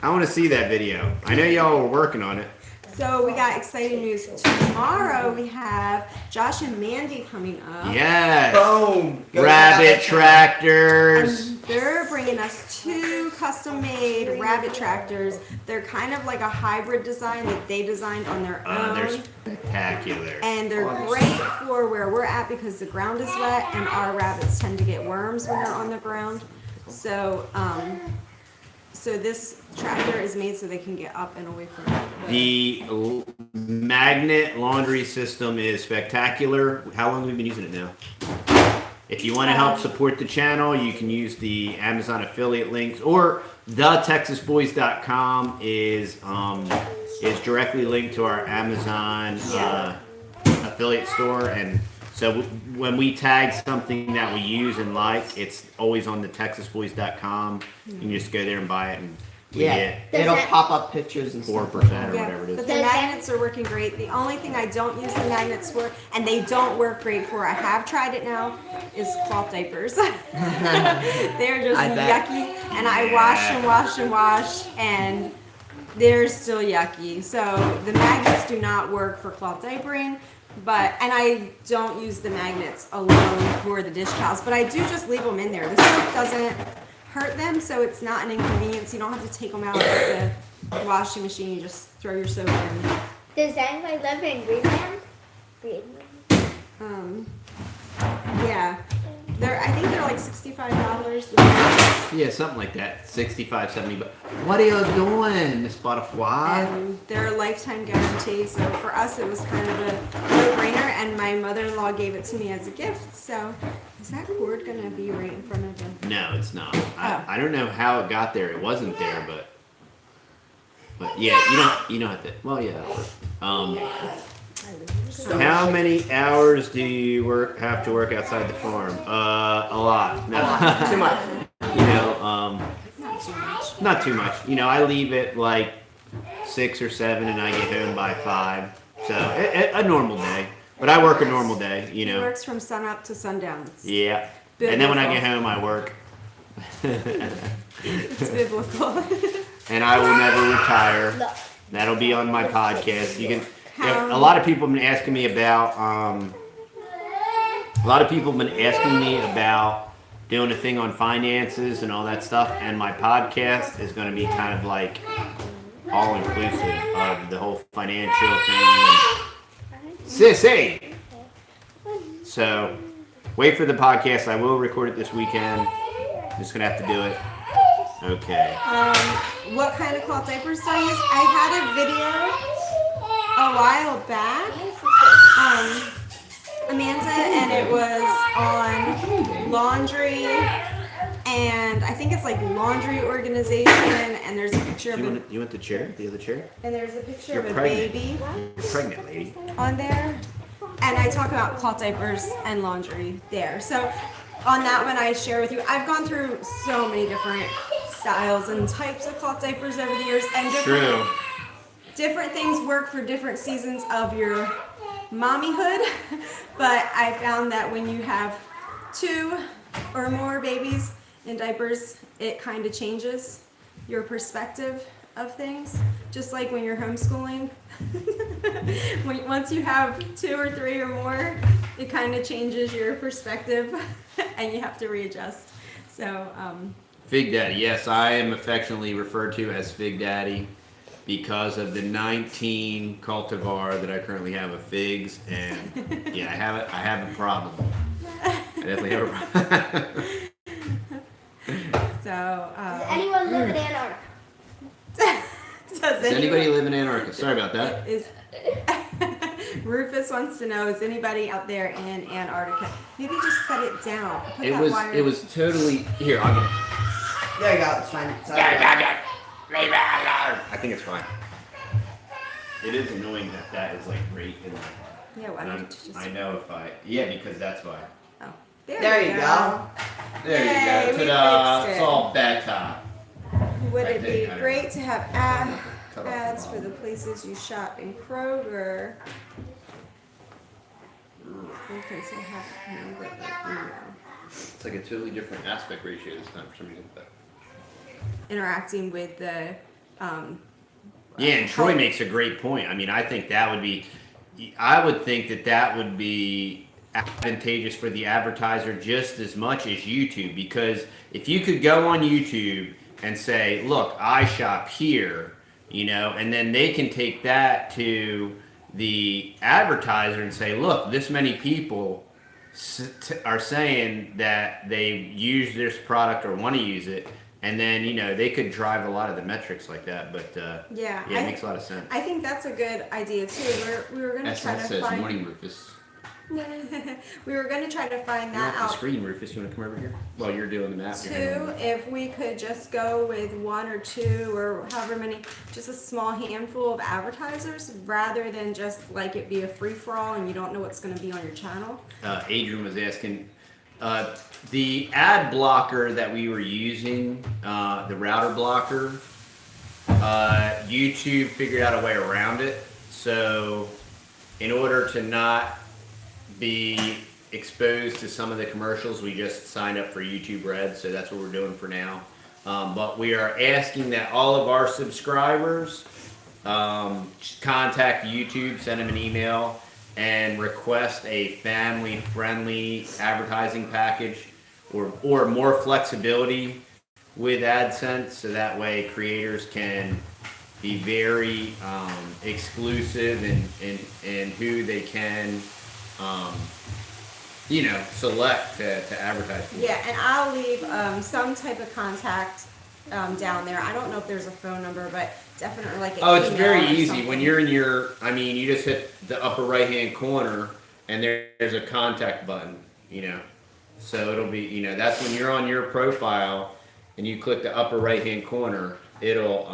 I want to see that video. I know y'all were working on it. So we got exciting news. Tomorrow we have Josh and Mandy coming up. Yes. Boom. Go Rabbit Rabbit tractors. And they're bringing us 2 custom-made rabbit tractors. They're kind of like a hybrid design that they designed on their They're own. spectacular. And they're great for where we're at because the ground is wet and our rabbits tend to get worms when they're on the ground. So, so this tractor is made so they can get up and away from The magnet laundry system is spectacular. How long have we been using it now? If you want to help support the channel, you can use the Amazon affiliate links, or TheTexasBoys.com is directly linked to our Amazon affiliate store, and so when we tag something that we use and like, it's always on TheTexasBoys.com. You can just go there and buy it, and we Yeah, get it'll pop up pictures and 4% stuff. or whatever it But is. the magnets are working great. The only thing I don't use the magnets for, and they don't work great for, I have tried it now, is cloth diapers. They're just I bet. yucky, and I wash and wash and wash, and they're still yucky. So the magnets do not work for cloth diapering. And I don't use the magnets alone for the dish towels, but I do just leave them in there. The soap doesn't hurt them, so it's not an inconvenience. You don't have to take them out of the washing machine. You just throw your soap in. Does anybody live in Greenland? Yeah. I think they're like $65. Yeah, something like that. 65, 70 bucks. What are you doing, Miss Butterfly? And they're a lifetime guarantee. So for us, it was kind of a no-brainer. And my mother-in-law gave it to me as a gift. So is that cord gonna be right in front of them? No, it's not. Oh. I don't know how it got there. It wasn't there, but yeah, you don't have to. Well, yeah. How many hours do you have to work outside the farm? A lot. No. Too much. You know, Not too much. not too much. You know, I leave at like 6 or 7, and I get home by 5. So a normal day. But I work a normal day. You It know. works from sun up to sundown. It's, Yeah. And then when I get home, I work. it's biblical. And I will never retire. No. That'll be on my podcast. You can. How- A lot of people have been asking me about. A lot of people have been asking me about doing a thing on finances and all that stuff. And my podcast is going to be kind of like all inclusive of the whole financial thing. Sissy. So wait for the podcast. I will record it this weekend. Just gonna have to do it. Okay. What kind of cloth diapers do I use? I had a video a while back, Amanda, and it was on laundry, and I think it's like laundry organization, and there's a picture of You want the chair? The other chair? and there's a picture You're of a pregnant. baby You're pregnant, lady. on there, and I talk about cloth diapers and laundry there. So on that one, I share with you. I've gone through so many different styles and types of cloth diapers over the years, and different things work for different seasons of your mommyhood. But I found that when you have 2 or more babies in diapers, it kind of changes your perspective of things. Just like when you're homeschooling. Once you have 2 or 3 or more, it kind of changes your perspective and you have to readjust. So Fig Daddy, yes, I am affectionately referred to as Fig Daddy because of the 19 cultivar that I currently have of figs, and yeah, I have a problem. I definitely have a problem. So, Does anyone live in Antarctica? Does anybody live in Antarctica? Sorry about that. Rufus wants to know, is anybody out there in Antarctica? Maybe just set it down. Put It that was wire- it was totally here. I'll get it. There you go. It's fine. It's all right. I think it's fine. It is annoying that is like right in there. Yeah, why And don't you just... I know because that's why. Oh, There you go. There Yay, you we go. Ta-da! fixed It's it. all better. Would I it think be I- great to have Cut off ads the for the places you shop in Kroger? Because I have a number of email. It's like a totally different aspect ratio this time for some reason. But Interacting with the yeah, and Troy makes a great point. I mean, I think that would be, I would think that would be advantageous for the advertiser just as much as YouTube, because if you could go on YouTube and say, look, I shop here, you know, and then they can take that to the advertiser and say, look, this many people are saying that they use this product or want to use it, and then, you know, they could drive a lot of the metrics like that. But yeah, it makes a lot of sense. I think that's a good idea too. We were gonna try SS to says find. morning, Rufus. We were gonna try to find You're that off the out screen, Rufus. You want to come over here? Well, you're doing the map. You're too. doing If we could just go with one or two or however many, just a small handful of advertisers, rather than just like it be a free for all and you don't know what's gonna be on your channel. Adrian was asking, the ad blocker that we were using, the router blocker, YouTube figured out a way around it. So in order to not be exposed to some of the commercials, we just signed up for YouTube Red. So that's what we're doing for now. But we are asking that all of our subscribers contact YouTube, send them an email, and request a family-friendly advertising package or more flexibility with AdSense, so that way creators can be very exclusive in who they can, you know, select to advertise for. Yeah, and I'll leave some type of contact down there. I don't know if there's a phone number, but definitely like an Oh, it's email very or easy. something. When you're in your, I mean, you just hit the upper right-hand corner, and there's a contact button, you know. So it'll be, you know, that's when you're on your profile, and you click the upper right-hand corner, it'll,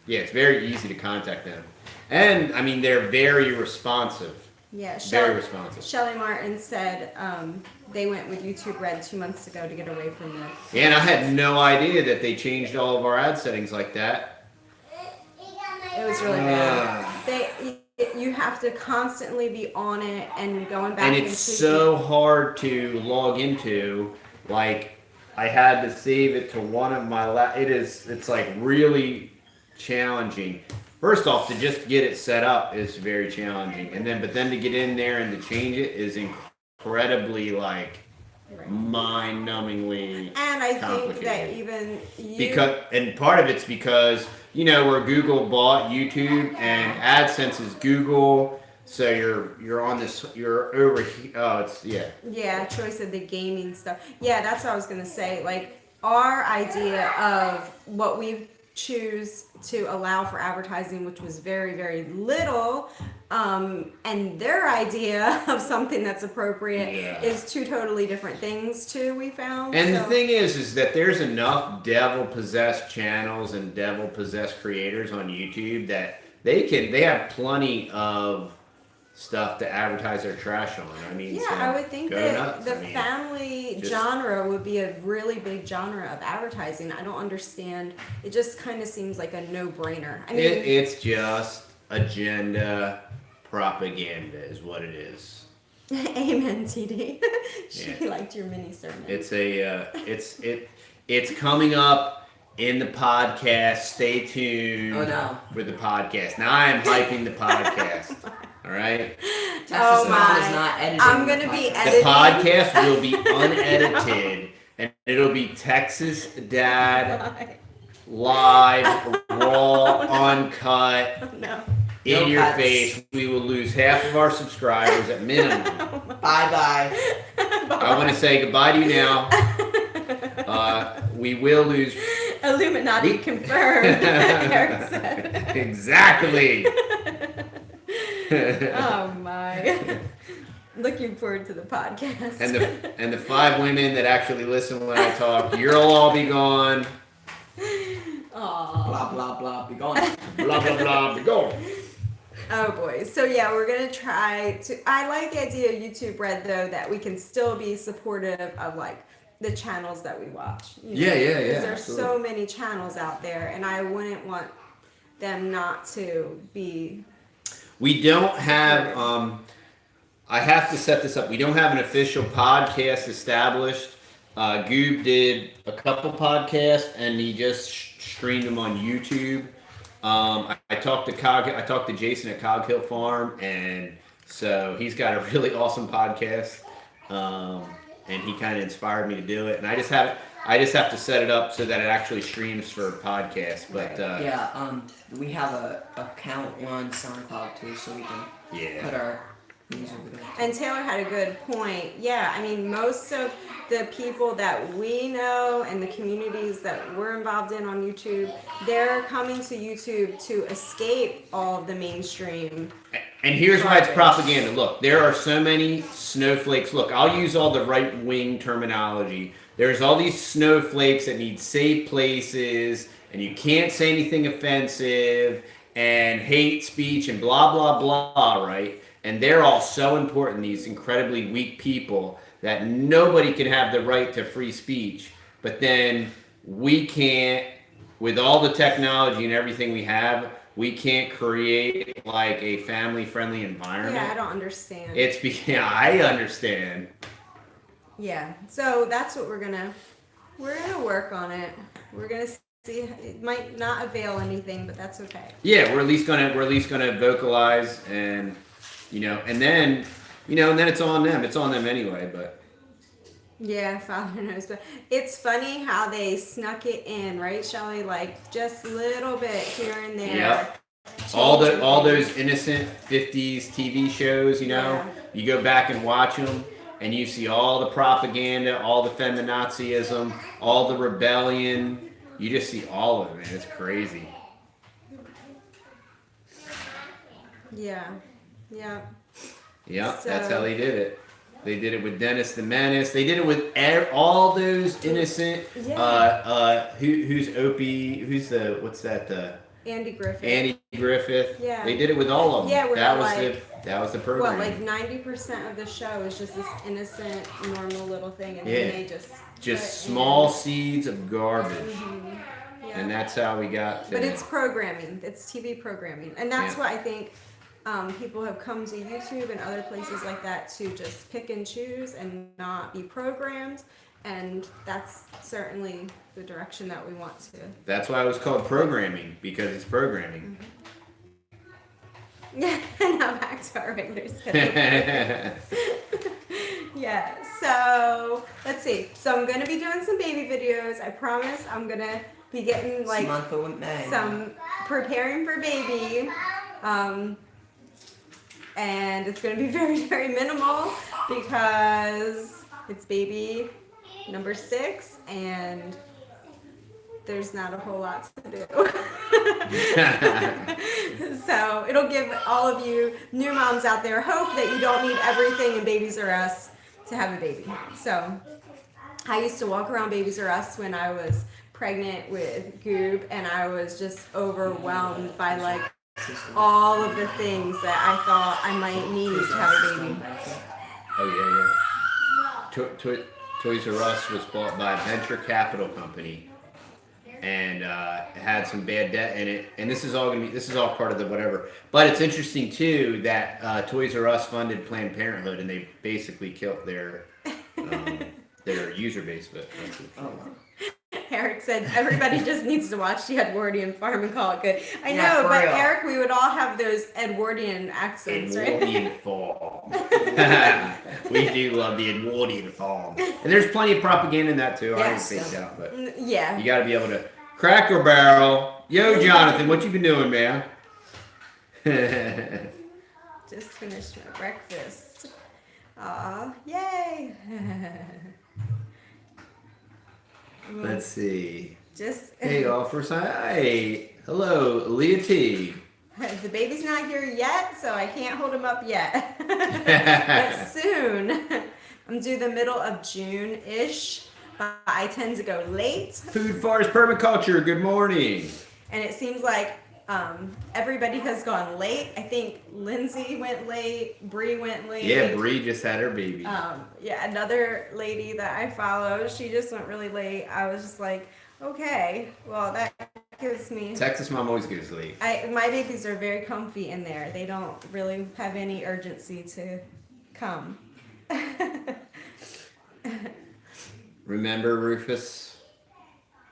yeah, it's very easy to contact them. And, I mean, they're very responsive. Yeah, Very responsive. Shelly Martin said they went with YouTube Red 2 months ago to get away from the. Yeah, and I had no idea that they changed all of our ad settings like that. It was really bad. You have to constantly be on it and going back. And it's so hard to log into. Like, I had to save it to one of my it's like really challenging. First off, to just get it set up is very challenging, and then to get in there and to change it is incredibly like mind-numbingly And I think complicated. that even you. And part of it's because, you know, where Google bought YouTube and AdSense is Google, so you're on this, you're over here. Oh, it's Yeah, Troy said the gaming stuff. Yeah, that's what I was gonna say. Like our idea of what we choose to allow for advertising, which was very, very little, and their idea of something that's appropriate is two totally different things too, we found. And the thing is that there's enough devil-possessed channels and devil-possessed creators on YouTube that they have plenty of stuff to advertise their trash on. I mean, yeah, so I would think go that nuts. the I mean, family genre would be a really big genre of advertising. I don't understand. It just kind of seems like a no-brainer. I mean, it's just agenda propaganda is what it is. amen, TD. She Yeah. liked your mini sermon. It's it's coming up in the podcast. Stay tuned for the podcast. Now I am hyping the podcast. All right. Texas Oh Mom my. is not editing. I'm the gonna be podcast. The editing. podcast will be unedited, and it'll be Texas Dad live, raw, uncut, No. in No your cuts. face. We will lose half of our subscribers at minimum. Bye-bye. I want to say goodbye to you now. We will lose. Illuminati confirmed. Eric said. Exactly. Oh my. Looking forward to the podcast. And the 5 women that actually listen when I talk, you'll all be gone. Aw. Blah, blah, blah. Be gone. Blah blah blah. Be gone. Oh boy. So yeah, we're gonna try to. I like the idea of YouTube Red though, that we can still be supportive of like the channels that we watch. You know? Yeah. Because there's Absolutely. so many channels out there, and I wouldn't want them not to be. We don't have. I have to set this up. We don't have an official podcast established. Goob did a couple podcasts, and he just streamed them on YouTube. I talked to Jason at Cog Hill Farm, and so he's got a really awesome podcast. And he kind of inspired me to do it. And I just have to set it up so that it actually streams for podcasts. But yeah, we have a account on SoundCloud too, so we can put our things over there. And Taylor had a good point. Yeah, I mean, most of the people that we know and the communities that we're involved in on YouTube, they're coming to YouTube to escape all of the mainstream. And here's why it's propaganda. Look, there are so many snowflakes. Look, I'll use all the right-wing terminology. There's all these snowflakes that need safe places, and you can't say anything offensive, and hate speech, and blah, blah, blah, right? And they're all so important, these incredibly weak people, that nobody can have the right to free speech. But then we can't, with all the technology and everything we have, we can't create like a family-friendly environment. Yeah, I don't understand. I understand. Yeah, so that's what we're gonna work on it. We're gonna see. It might not avail anything, but that's okay. Yeah, we're at least gonna vocalize, and and then it's on them. It's on them anyway, but. Yeah, Father knows, but it's funny how they snuck it in, right, Shelley? Like just a little bit here and there. Yep. All those innocent 50s TV shows, Yeah. you go back and watch them, and you see all the propaganda, all the feminazism, all the rebellion. You just see all of it, man. It's crazy. Yeah. Yeah. Yep, So- that's how they did it. They did it with Dennis the Menace. They did it with all those innocent. Yeah. Who's Opie? Who's what's that? Andy Griffith. Andy Griffith. Yeah. They did it with all of them. Yeah, where that was like- that was the program. What, like 90% of the show is just this innocent, normal little thing, and Yeah. then they just put small in- seeds of garbage, Yeah. and that's how we got to. But it's programming. It's TV programming, and that's Yeah. what I think people have come to YouTube and other places like that to just pick and choose and not be programmed. And that's certainly the direction that we want to. That's why it was called programming, because it's programming. Yeah, now back to our regular schedule. Yeah, so let's see. So I'm going to be doing some baby videos. I promise I'm going to be getting like month of May. some preparing for baby. And it's going to be very, very minimal because it's baby number 6 and there's not a whole lot to do. So it'll give all of you new moms out there hope that you don't need everything in Babies R Us to have a baby. So I used to walk around Babies R Us when I was pregnant with Goob, and I was just overwhelmed by like all of the things that I thought I might need to have a baby. Oh yeah. Toys R Us was bought by a venture capital company, and it had some bad debt in it. And this is all part of the whatever. But it's interesting too that Toys R Us funded Planned Parenthood, and they basically killed their user base. But that's it. Eric said everybody just needs to watch the Edwardian Farm and call it good. I Yeah, know, for but real. Eric, we would all have have those Edwardian accents, right? Edwardian farm. We do love the Edwardian farm. And there's plenty of propaganda in that too. Yes. I didn't think that, but Yeah. you got to be able to Cracker Barrel. Yo, Jonathan, what you been doing, man? Just finished my breakfast. Aw, yay! Let's see. Just Hey, y'all. First time. Hey, hello, Leah T. the baby's not here yet, so I can't hold him up yet. But soon. I'm due the middle of June-ish. I tend to go late. Food Forest Permaculture. Good morning. And it seems like everybody has gone late. I think Lindsay went late. Bree went late. Yeah, Bree just had her baby. Yeah, another lady that I follow, she just went really late. I was just like, okay, well, that gives me... Texas mom always gets late. My babies are very comfy in there. They don't really have any urgency to come. Remember Rufus?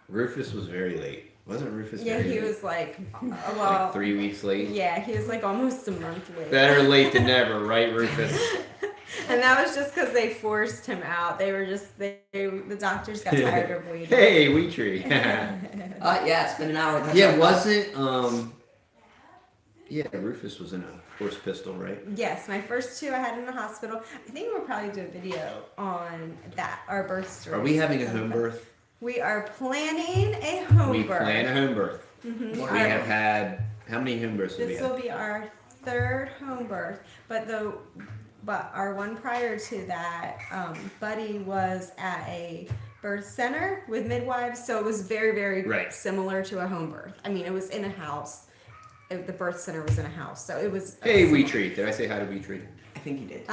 Rufus was very late. Wasn't Rufus Yeah, very he late? was like, well... Like 3 weeks late? Yeah, he was like almost a month late. Better late than never, right, Rufus? And that was just because they forced him out. They were just, the doctors got tired of waiting. Hey, Wheat Tree. Yeah, it's been an hour. Yeah, wasn't, yeah, Rufus was in a horse pistol, right? Yes, my first two I had in the hospital. I think we'll probably do a video on that, our birth story. Are we having a home birth? We are planning a home We birth. plan a home birth. Mhm. We have had, how many home births have we This had? will be our third home birth, but our one prior to that, Buddy was at a birth center with midwives, so it was very, very Right. similar to a home birth. I mean, it was in a house. The birth center was in a house, so it was. Hey, Wheat Tree. Did I say hi to Wheat Tree? I think you did.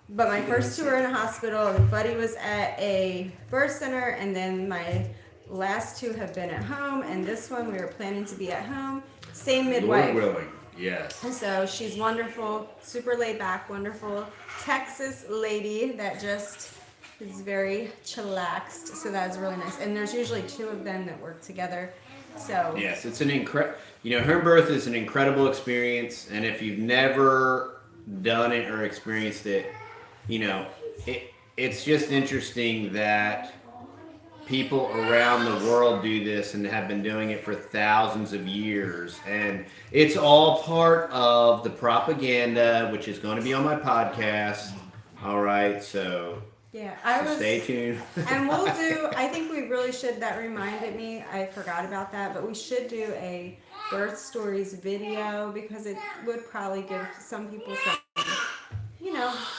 But my first two were in a hospital, and Buddy was at a birth center, and then my last two have been at home, and this one we were planning to be at home. Same midwife. Lord willing. Yes. And so she's wonderful, super laid back, wonderful Texas lady that just is very chillaxed. So that was really nice. And there's usually two of them that work together. So Yes, it's an home birth is an incredible experience, and if you've never done it or experienced it, it's just interesting that people around the world do this and have been doing it for thousands of years, and it's all part of the propaganda, which is going to be on my podcast. All right, so yeah, stay tuned. And we'll do, I think we really should, that reminded me, I forgot about that, but we should do a birth stories video because it would probably give some people some,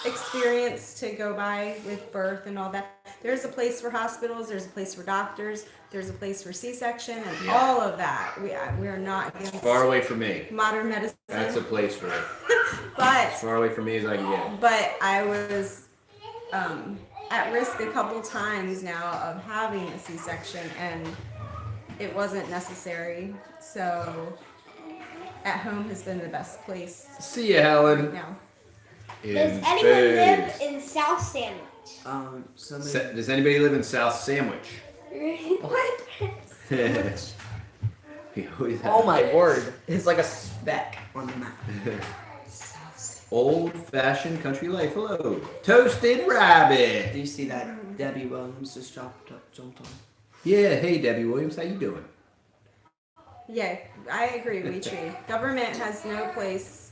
experience to go by with birth and all that. There's a place for hospitals, there's a place for doctors, there's a place for C-section and all of that. We are not against Far away from me. modern medicine. That's a place for it. But As far away from me as I can get. But I was at risk a couple times now of having a C-section, and it wasn't necessary. So at home has been the best place See ya, Helen. now. Does anyone live in South Sandwich? Does anybody live in South Sandwich? What? We always have Oh my word. It's like a speck on the map. old-fashioned country life. Hello, Toasted Rabbit. Do you see that Debbie Williams just jumped on? Yeah, hey Debbie Williams, how you doing? Yeah, I agree, Weetree. Government has no place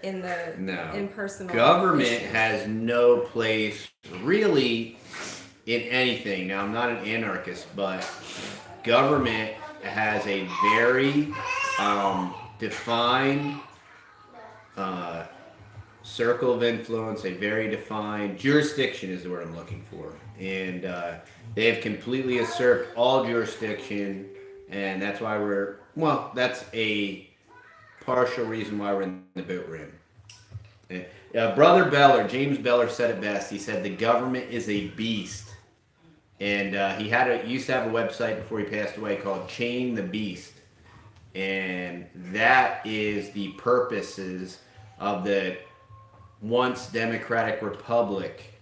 in the impersonal Government issues. has no place really in anything. Now, I'm not an anarchist, but government has a very defined circle of influence, a very defined jurisdiction is the word I'm looking for. And they have completely usurped all jurisdiction, and that's why that's a partial reason why we're in the boat we're in. Brother Beller, James Beller said it best. He said the government is a beast. And he used to have a website before he passed away called Chain the Beast. And that is the purposes of the once democratic republic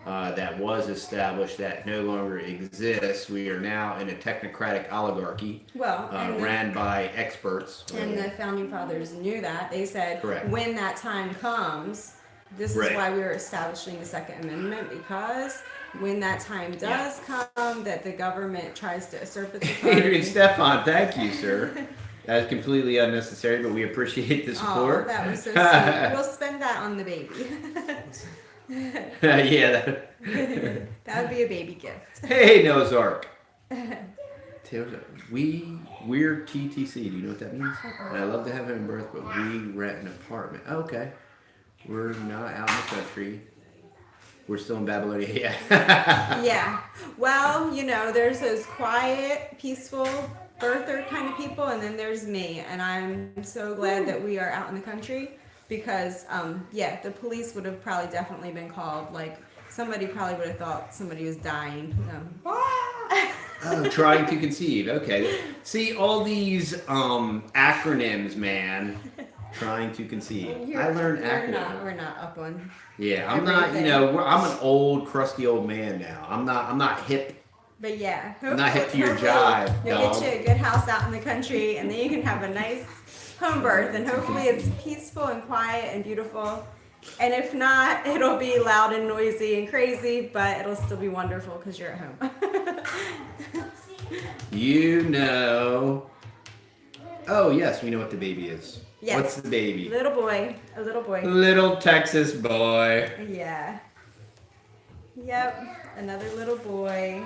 that was established that no longer exists. We are now in a technocratic oligarchy Well, ran by experts. and the founding fathers knew that. They said, Correct. when that time comes, this is Right. why we were establishing the Second Amendment, because when that time does come, that the government tries to usurp its authority. Adrian Stefan, thank you, sir. That was completely unnecessary, but we appreciate the Oh, support. that was so sweet. We'll spend that on the baby. Yeah. That would be a baby gift. Hey, Noah's Ark. We're TTC. Do you know what that means? And I love to have home birth, but we rent an apartment. Okay. We're not out in the country. We're still in Babylonia. Yeah. Well, you know, there's those quiet, peaceful birther kind of people, and then there's me. And I'm so glad that we are out in the country because, yeah, the police would have probably definitely been called. Like, somebody probably would have thought somebody was dying. Oh, trying to conceive. Okay. See, all these acronyms, man. Trying to conceive. I learned acronyms. We're not up on. Yeah, I'm not. You know, I'm an old, crusty old man now. I'm not hip. But yeah, I'm not hip to your hopefully jive, You'll dog. get you a good house out in the country, and then you can have a nice home birth, and hopefully it's peaceful and quiet and beautiful. And if not, it'll be loud and noisy and crazy, but it'll still be wonderful because you're at home. You know. Oh yes, we know what the baby is. Yes. What's the baby? A little boy. Little Texas boy. Yeah. Yep. Another little boy.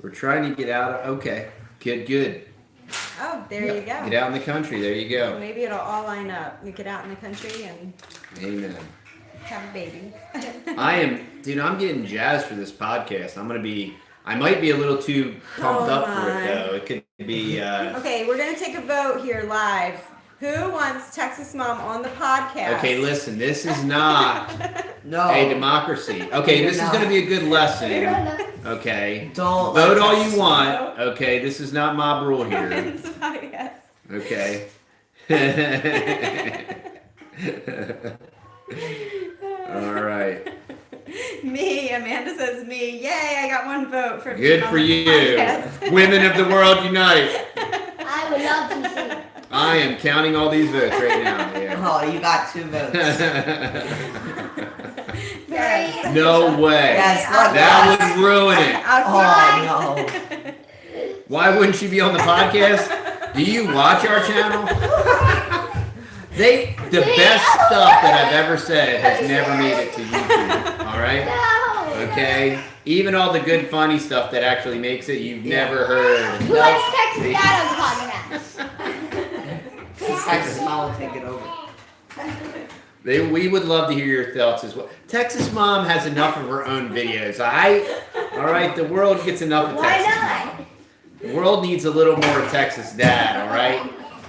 We're trying to get out of. Okay. Good. Oh, there you go. Get out in the country. There you go. Maybe it'll all line up. You get out in the country and Amen. have a baby. I'm getting jazzed for this podcast. I might be a little too pumped up for it though. It could be. Okay, we're gonna take a vote here live. Who wants Texas Mom on the podcast? Okay, listen. This is not No. a democracy. Okay, this is going to be a good lesson. Okay, Don't vote let all Texas you want. Okay, this is not mob rule here. It's a podcast. Okay. All right. Me, Amanda says me. Yay, I got one vote for Good being for on the you. podcast. Women of the world unite. I would love to see. I am counting all these votes right now. Yeah. Oh, you got 2 votes. Yes. No way. Yes, look, That yes. would ruin it. I'll Oh, no. Why wouldn't she be on the podcast? Do you watch our channel? The best stuff that I've ever said has never made it to YouTube. All right? No. Okay? Even all the good, funny stuff that actually makes it, you've never heard. Who wants Texas Dad on the podcast? Texas Mom will take it over. We would love to hear your thoughts as well. Texas Mom has enough of her own videos. All right? The world gets enough of Why Texas not? Mom. The world needs a little more Texas Dad, all right?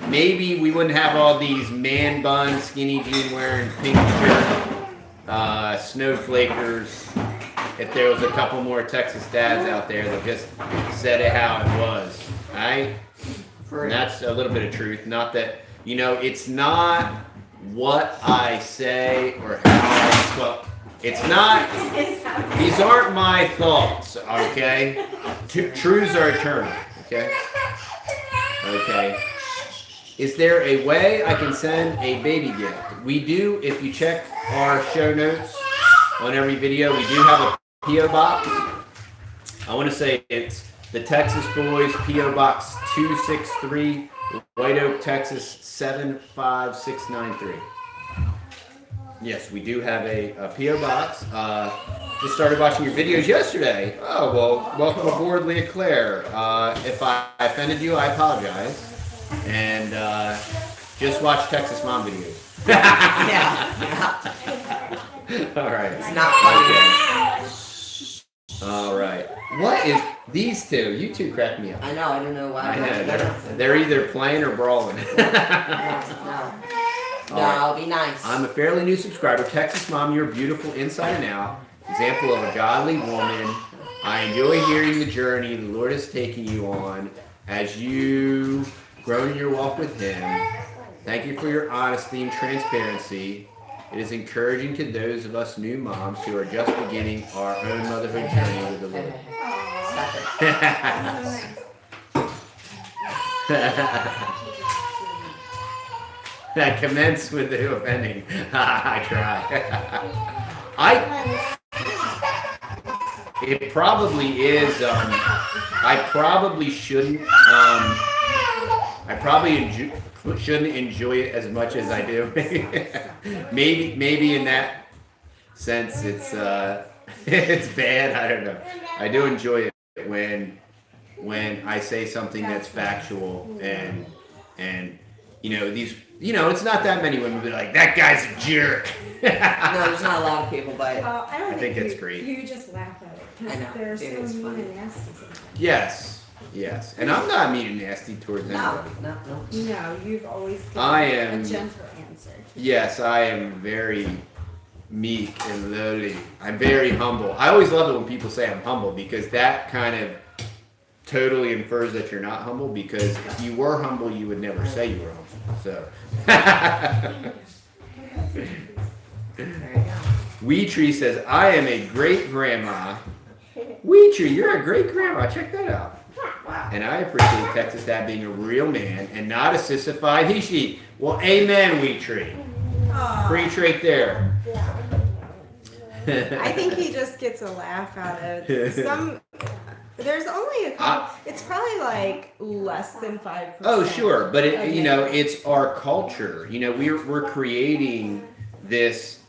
Maybe we wouldn't have all these man buns, skinny jean wearing, pink shirt, snowflakers if there was a couple more Texas dads out there that just said it how it was, all right? And that's a little bit of truth. Not that, it's not what I say or how I talk. It's not, these aren't my thoughts, okay? Truths are eternal, okay? Okay. Is there a way I can send a baby gift? We do, if you check our show notes on every video, we do have a P.O. Box. I want to say it's the Texas Boys, P.O. Box 263, White Oak, Texas 75693. Yes, we do have a P.O. Box. Just started watching your videos yesterday. Oh, well, welcome aboard, Leah Claire. If I offended you, I apologize. And just watch Texas Mom videos. Yeah. All right. It's not funny. All right. What is these two? You two crack me up. I know. I don't know why. I know. They're either playing or brawling. No, I'll be nice. I'm a fairly new subscriber. Texas Mom, you're beautiful inside and out. Example of a godly woman. I enjoy hearing the journey the Lord is taking you on as you grow in your walk with Him. Thank you for your honesty and transparency. It is encouraging to those of us new moms who are just beginning our own motherhood journey with the Lord. Stop it. That commenced with the offending. I try. It probably is. I probably shouldn't. I probably shouldn't enjoy it as much as I do. maybe in that sense, it's it's bad. I don't know. I do enjoy it when I say something that's factual and it's not that many women be like, that guy's a jerk. No, there's not a lot of people, but I think it's great. You just laugh at it I because know, they're dude, so it's mean funny. and nasty sometimes. Yes, and I'm not mean and nasty towards anybody. no. No, you've always given I a am- gentle answer. Yes, I am very meek and lowly. I'm very humble. I always love it when people say I'm humble because that kind of totally infers that you're not humble, because if you were humble, you would never say you were humble. So. There you go. Weetree says, I am a great grandma. Weetree, you're a great grandma. Check that out. Wow. And I appreciate Texas Dad being a real man and not a sissified he-she. Well, amen, Weetree. Preach right there. I think he just gets a laugh out of some. There's only a couple. It's probably like less than 5%. Oh, sure, but it's our culture. We're creating this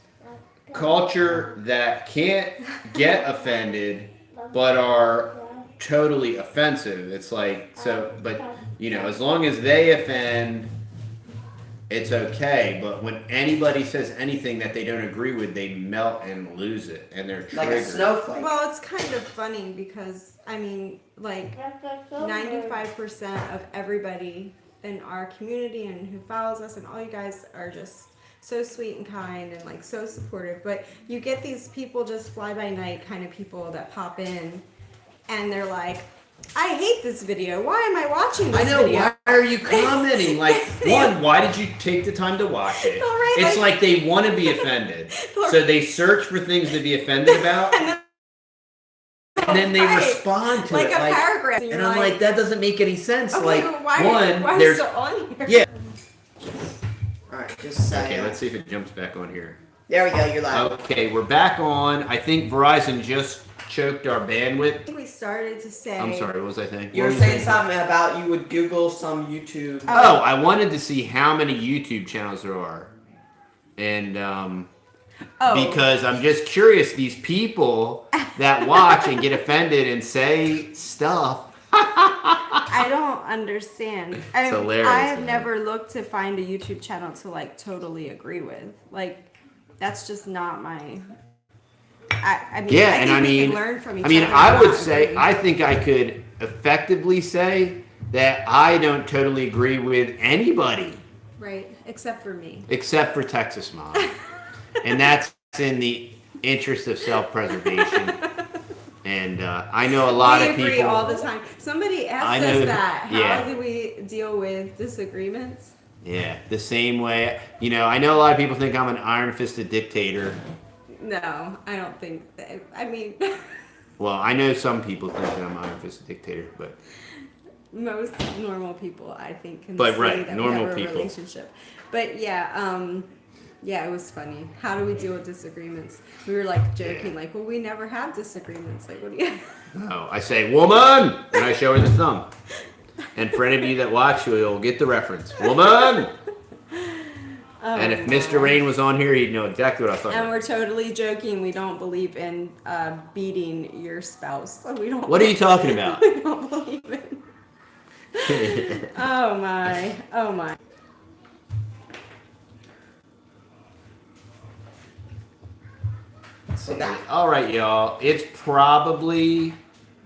culture that can't get offended, but are totally offensive. It's like but as long as they offend, it's okay. But when anybody says anything that they don't agree with, they melt and lose it, and they're triggered. Like a snowflake. Well, it's kind of funny because like 95% of everybody in our community and who follows us and all you guys are just so sweet and kind and like so supportive. But you get these people, just fly by night kind of people that pop in and they're like, I hate this video. Why am I watching this video? I know, why are you commenting? Like, one, why did you take the time to watch it? Right, it's like they want to be offended. So they search for things to be offended about, and then they respond to like it. a paragraph. And I'm like, that doesn't make any sense. Okay, Like, why there's... is it on here? Yeah. Alright, just so Okay, you know. let's see if it jumps back on here. There we go, you're live. Okay, we're back on. I think Verizon just choked our bandwidth. I think we started to say. I'm sorry, what was I saying? You were saying something about you would Google some YouTube. Oh, I wanted to see how many YouTube channels there are. And, because I'm just curious, these people that watch and get offended and say stuff. I don't understand. It's hilarious, I have man. never looked to find a YouTube channel to like totally agree with. Like, that's just not my. I mean, Yeah, I and think I we mean, can learn from each I mean, other I and would not say, agree. I think I could effectively say that I don't totally agree with anybody Right, except for me. except for Texas Mom. And that's in the interest of self-preservation. And I know a lot We of agree people. all the time. Somebody I asked know, us that. yeah. How do we deal with disagreements? Yeah, the same way. I know a lot of people think I'm an iron-fisted dictator. No, I don't think that. I mean, Well, I know some people think that I'm an iron-fisted dictator, but most normal people, I think, can But, see right, that normal we have a people. relationship. But yeah, it was funny. How do we deal with disagreements? We were like joking, like, well, we never have disagreements. Like, what do you? no, I say woman, and I show her the thumb. And for any of you that watch, you'll get the reference, woman. Oh, And if Mr. Rain was on here, he'd know exactly what I was talking And about. we're totally joking. We don't believe in beating your spouse. We don't. What are you talking about? We don't believe in. Oh my! Oh my! All right, y'all. It's probably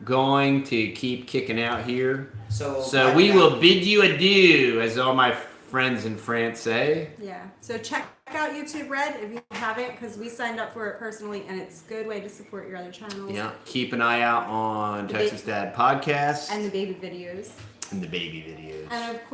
going to keep kicking out here. So we will bid you adieu, as all my friends in France say. Yeah. So check out YouTube Red if you haven't, because we signed up for it personally, and it's a good way to support your other channels. Yeah. Keep an eye out on Texas Dad Podcast And the baby videos. and the baby videos. And of course.